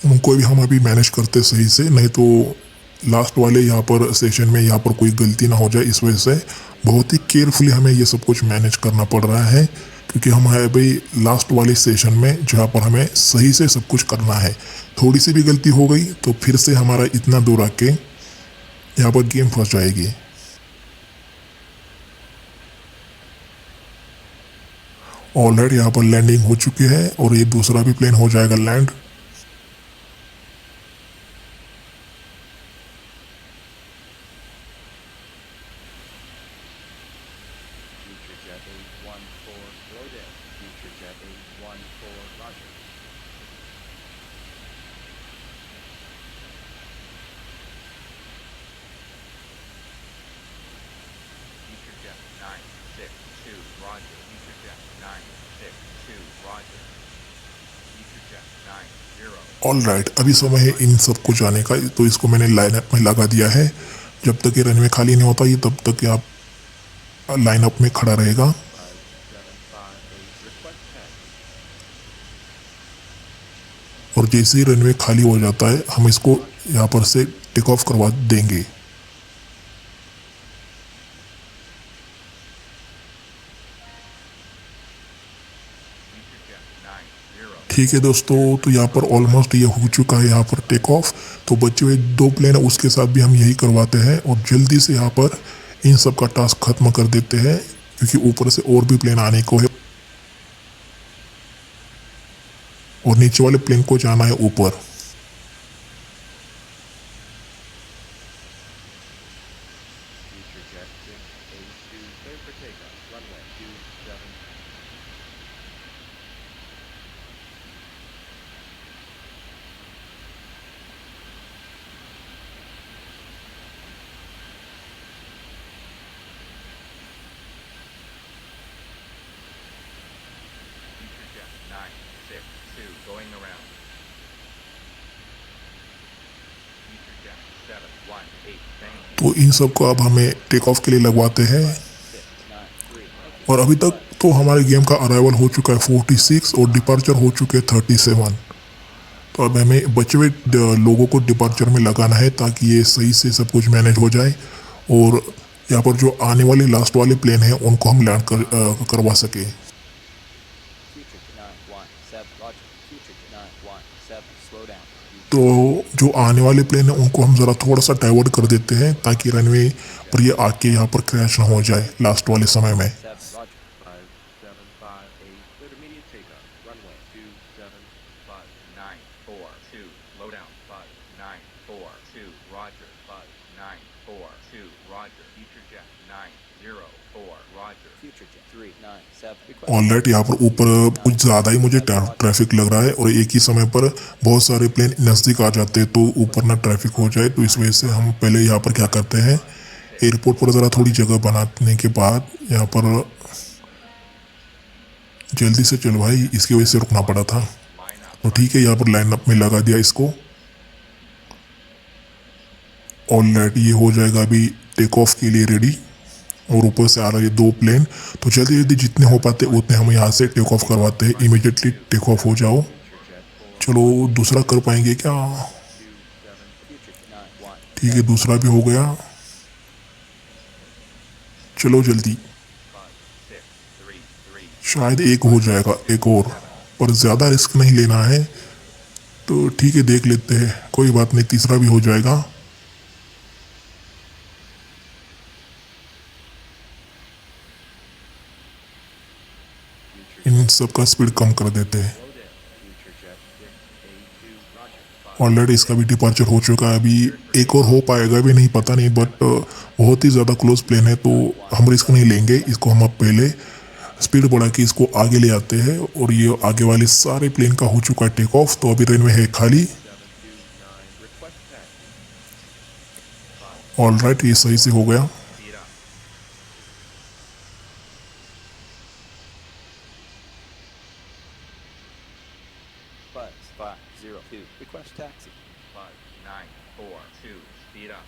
उनको भी हम अभी मैनेज करते सही से, नहीं तो लास्ट वाले यहाँ पर सेशन में यहाँ पर कोई गलती ना हो जाए। इस वजह से बहुत ही केयरफुली हमें ये सब कुछ मैनेज करना पड़ रहा है, क्योंकि हम है भाई लास्ट वाले सेशन में जहाँ पर हमें सही से सब कुछ करना है। थोड़ी सी भी गलती हो गई तो फिर से हमारा इतना दूर आके यहाँ पर गेम फंस जाएगी। ऑलरेडी यहाँ पर लैंडिंग हो चुकी है और ये दूसरा भी प्लेन हो जाएगा land. Future jet 814, slow down. Future jet 814, roger. Future jet 962, roger. Future jet 962, roger. Future jet 90. All right, अभी समय है इन सबको जाने का, तो इसको मैंने लाइनअप में लगा दिया है। जब तक ये रनवे खाली नहीं होता ये तब तक ये आप लाइनअप में खड़ा रहेगा। 5758, request taxi. और जैसे ही रनवे खाली हो जाता है हम इसको यहाँ पर से टेक ऑफ करवा देंगे। Future jet 90. ठीक है दोस्तों, तो यहाँ पर ऑलमोस्ट ये हो चुका है यहाँ पर टेक ऑफ। तो बचे हुए 2 प्लेन है उसके साथ भी हम यही करवाते हैं और जल्दी से यहाँ पर इन सब का टास्क खत्म कर देते हैं, क्योंकि ऊपर से और भी प्लेन आने को है और नीचे वाले प्लेन को जाना है ऊपर। Future jet 682, clear for takeoff. Runway 27. Future jet 962, going around. Future jet 718, thank you. तो इन सब को अब हमें टेक ऑफ के लिए लगवाते हैं। 693. और अभी तक तो हमारे गेम का अराइवल हो चुका है 46 और डिपार्चर हो चुके हैं 37। तो अब हमें बचे हुए लोगों को डिपार्चर में लगाना है ताकि ये सही से सब कुछ मैनेज हो जाए और यहाँ पर जो आने वाले लास्ट वाले प्लेन हैं उनको हम लैंड करवा सके। Future 917, roger. Future 917, slow down. तो जो आने वाले प्लेन हैं उनको हम ज़रा थोड़ा सा डाइवर्ट कर देते हैं ताकि रनवे पर ये आके यहाँ पर क्रैश ना हो जाए लास्ट वाले समय में। 7, roger. 5758, clear immediate takeoff. Runway 27. 5942, slow down. 5942, roger. 5942, roger. Future jet 904, roger. Future jet 397, request. Alright, यहाँ पर ऊपर कुछ ज़्यादा ही मुझे ट्रैफिक लग रहा है और एक ही समय पर बहुत सारे प्लेन नज़दीक आ जाते हैं, तो ऊपर ना ट्रैफिक हो जाए। तो इस वजह से हम पहले यहाँ पर क्या करते हैं, एयरपोर्ट पर ज़रा थोड़ी जगह बनाने के बाद यहाँ पर जल्दी से चलो भाई, इसकी वजह से रुकना पड़ा था। तो ठीक है, यहाँ पर लाइन अप में लगा दिया इसको। ऑलराइट, ये हो जाएगा अभी टेक ऑफ के लिए रेडी और ऊपर से आ रहा है 2 प्लेन। तो जल्दी जल्दी जितने हो पाते उतने हम यहाँ से टेक ऑफ करवाते हैं। इमीडिएटली टेक ऑफ हो जाओ। चलो दूसरा कर पाएंगे क्या? Future 917. ठीक है, दूसरा भी हो गया। चलो जल्दी, 5633, शायद एक हो जाएगा एक और, पर ज़्यादा रिस्क नहीं लेना है। तो ठीक है, देख लेते हैं, कोई बात नहीं, तीसरा भी हो जाएगा। इन सब का स्पीड कम कर देते हैं। Slow down. Future jet 682, roger. Already इसका भी डिपार्चर हो चुका है, अभी एक और हो पाएगा भी नहीं पता नहीं, बट बहुत ही ज़्यादा क्लोज प्लेन है तो हम रिस्क नहीं लेंगे। इसको हम अब पहले स्पीड बढ़ा के इसको आगे ले आते हैं और ये आगे वाले सारे प्लेन का हो चुका है टेक ऑफ, तो अभी रनवे है खाली। 729, request taxi. ऑलराइट, ये सही से हो गया। Speed up. Buzz 502. Request taxi. Buzz 942. Speed up.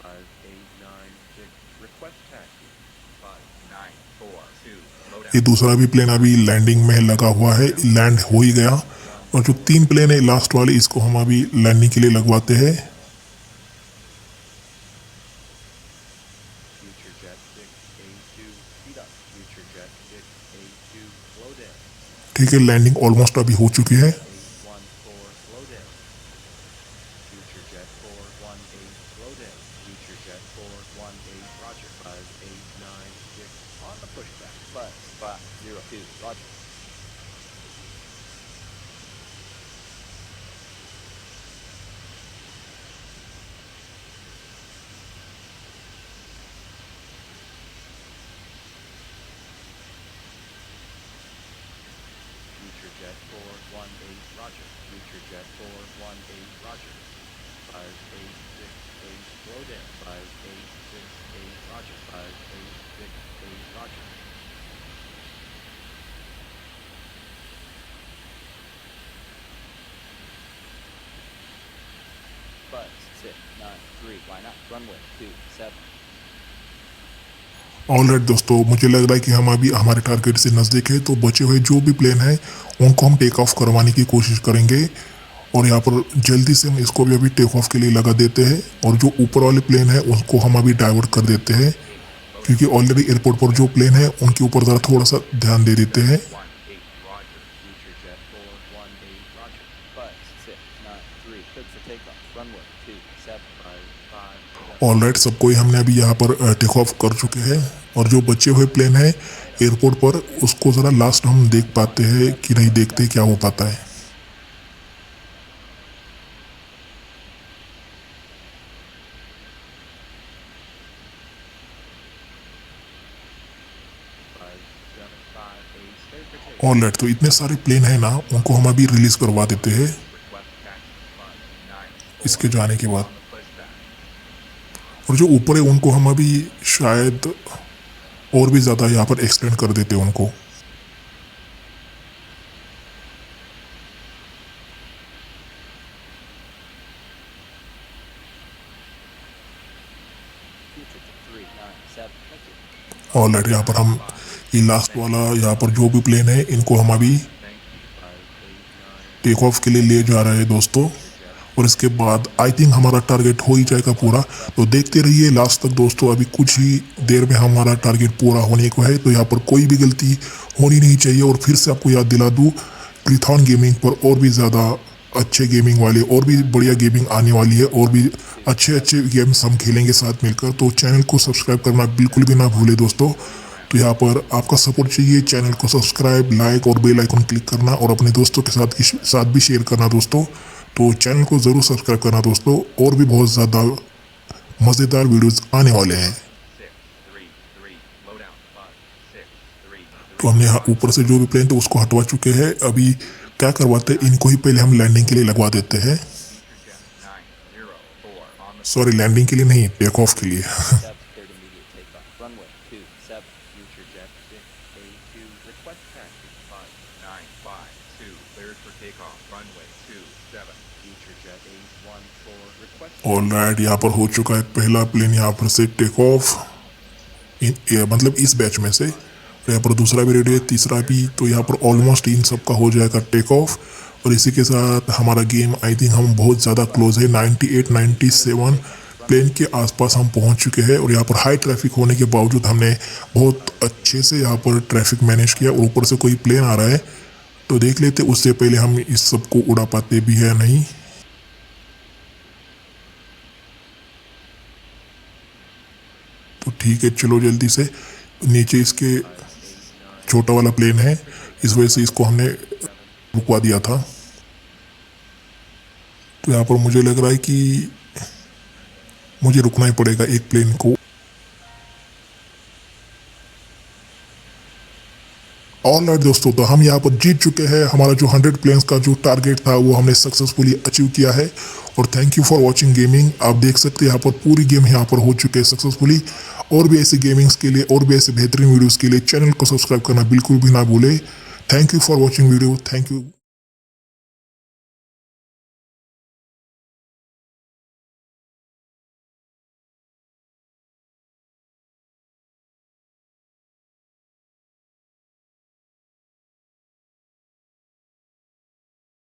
5896, request taxi. Buzz 942. Slow ये down. दूसरा भी प्लेन अभी लैंडिंग में लगा हुआ है, लैंड हो ही गया। और जो 3 प्लेन है लास्ट वाले, इसको हम अभी लैंडिंग के लिए लगवाते हैं। Future jet 6A2, speed up. Future jet 6A2, slow down. ठीक है, लैंडिंग ऑलमोस्ट अभी हो चुकी है। 814, slow down. Future jet 418, slow down. Future jet 418, roger. 5896, on the pushback. Buzz 502. Roger. Future jet 418, roger. Future jet 418, roger. 5868, slow down. 5868, roger. 5868, roger. Buzz 693. Line up. Runway 27. Alright दोस्तों, मुझे लग रहा है कि हम अभी हमारे टारगेट से नज़दीक है, तो बचे हुए जो भी प्लेन है उनको हम टेक ऑफ करवाने की कोशिश करेंगे। और यहाँ पर जल्दी से हम इसको भी अभी टेक ऑफ के लिए लगा देते हैं, और जो ऊपर वाले प्लेन है उसको हम अभी डाइवर्ट कर देते हैं, क्योंकि ऑलरेडी एयरपोर्ट पर जो प्लेन है उनके ऊपर ज़रा थोड़ा सा ध्यान दे देते हैं। 18. Roger. Future jet 418, roger. Buzz 693. Good for takeoff. Runway 27. 557. Alright, सबको ही हमने अभी यहाँ पर टेक ऑफ कर चुके हैं, और जो बचे हुए प्लेन है एयरपोर्ट पर उसको ज़रा लास्ट हम देख पाते हैं कि नहीं देखते, क्या हो पाता है। ऑलराइट, तो इतने सारे प्लेन है ना, उनको हम अभी रिलीज करवा देते हैं Request taxi. Buzz 9. इसके जाने के बाद। On the pushback. और जो ऊपर है उनको हम अभी शायद और भी ज़्यादा यहाँ पर एक्सटेंड कर देते हैं उनको। Future jet 397. Thank you. Alright, यहाँ पर हम ये लास्ट वाला यहाँ पर जो भी प्लेन है इनको हम अभी टेक ऑफ के लिए ले जा रहे हैं दोस्तों। और इसके बाद आई थिंक हमारा टारगेट हो ही जाएगा पूरा, तो देखते रहिए लास्ट तक दोस्तों। अभी कुछ ही देर में हमारा टारगेट पूरा होने को है, तो यहाँ पर कोई भी गलती होनी नहीं चाहिए। और फिर से आपको याद दिला दूँ, क्लिथॉन गेमिंग पर और भी ज़्यादा अच्छे गेमिंग वाले और भी बढ़िया गेमिंग आने वाली है, और भी अच्छे अच्छे गेम्स हम खेलेंगे साथ मिलकर। तो चैनल को सब्सक्राइब करना बिल्कुल भी ना भूले दोस्तों। तो यहाँ पर आपका सपोर्ट चाहिए, चैनल को सब्सक्राइब, लाइक और बेल आइकन क्लिक करना, और अपने दोस्तों के साथ भी शेयर करना दोस्तों। तो चैनल को ज़रूर सब्सक्राइब करना दोस्तों, और भी बहुत ज़्यादा मज़ेदार वीडियोस आने वाले हैं। 633. Low down. Buzz 633. तो हमने यहाँ ऊपर से जो भी प्लेन थे उसको हटवा चुके हैं। अभी क्या करवाते हैं, इनको ही पहले हम लैंडिंग के लिए लगवा देते हैं। Future jet 904. On the sorry, landing के लिए नहीं, टेक ऑफ के लिए। 7. Cleared immediate takeoff. Runway 27. Future jet 6A2, request taxi. Buzz 952. Cleared for takeoff. Runway 27. Future jet 814, request alright, यहाँ पर हो चुका है पहला प्लेन यहाँ पर से टेक ऑफ, मतलब इस बैच में से। और यहाँ पर दूसरा भी रेडी है, तीसरा भी। तो यहाँ पर ऑलमोस्ट इन सब का हो जाएगा टेक ऑफ। और इसी के साथ हमारा गेम आई थिंक हम बहुत ज़्यादा क्लोज है, 98 97 प्लेन के आसपास हम पहुँच चुके हैं। और यहाँ पर हाई ट्रैफिक होने के बावजूद हमने बहुत अच्छे से यहाँ पर ट्रैफिक मैनेज किया। और ऊपर से कोई प्लेन आ रहा है तो देख लेते उससे पहले हम इस सब को उड़ा पाते भी है नहीं। तो ठीक है, चलो जल्दी से। नीचे इसके छोटा वाला प्लेन है, इस वजह से इसको हमने रुकवा दिया था। तो यहाँ पर मुझे लग रहा है कि मुझे रुकना ही पड़ेगा एक प्लेन को। ऑलराइट दोस्तों, तो हम यहाँ पर जीत चुके हैं। हमारा जो 100 प्लेन्स का जो टारगेट था वो हमने सक्सेसफुली अचीव किया है। और thank you for watching gaming. आप देख सकते हैं यहाँ पर पूरी गेम यहाँ पर हो चुके हैं सक्सेसफुली। और भी ऐसे गेमिंग्स के लिए और भी ऐसे बेहतरीन वीडियोस के लिए चैनल को सब्सक्राइब करना बिल्कुल भी ना भूले। Thank you for watching video. Thank you.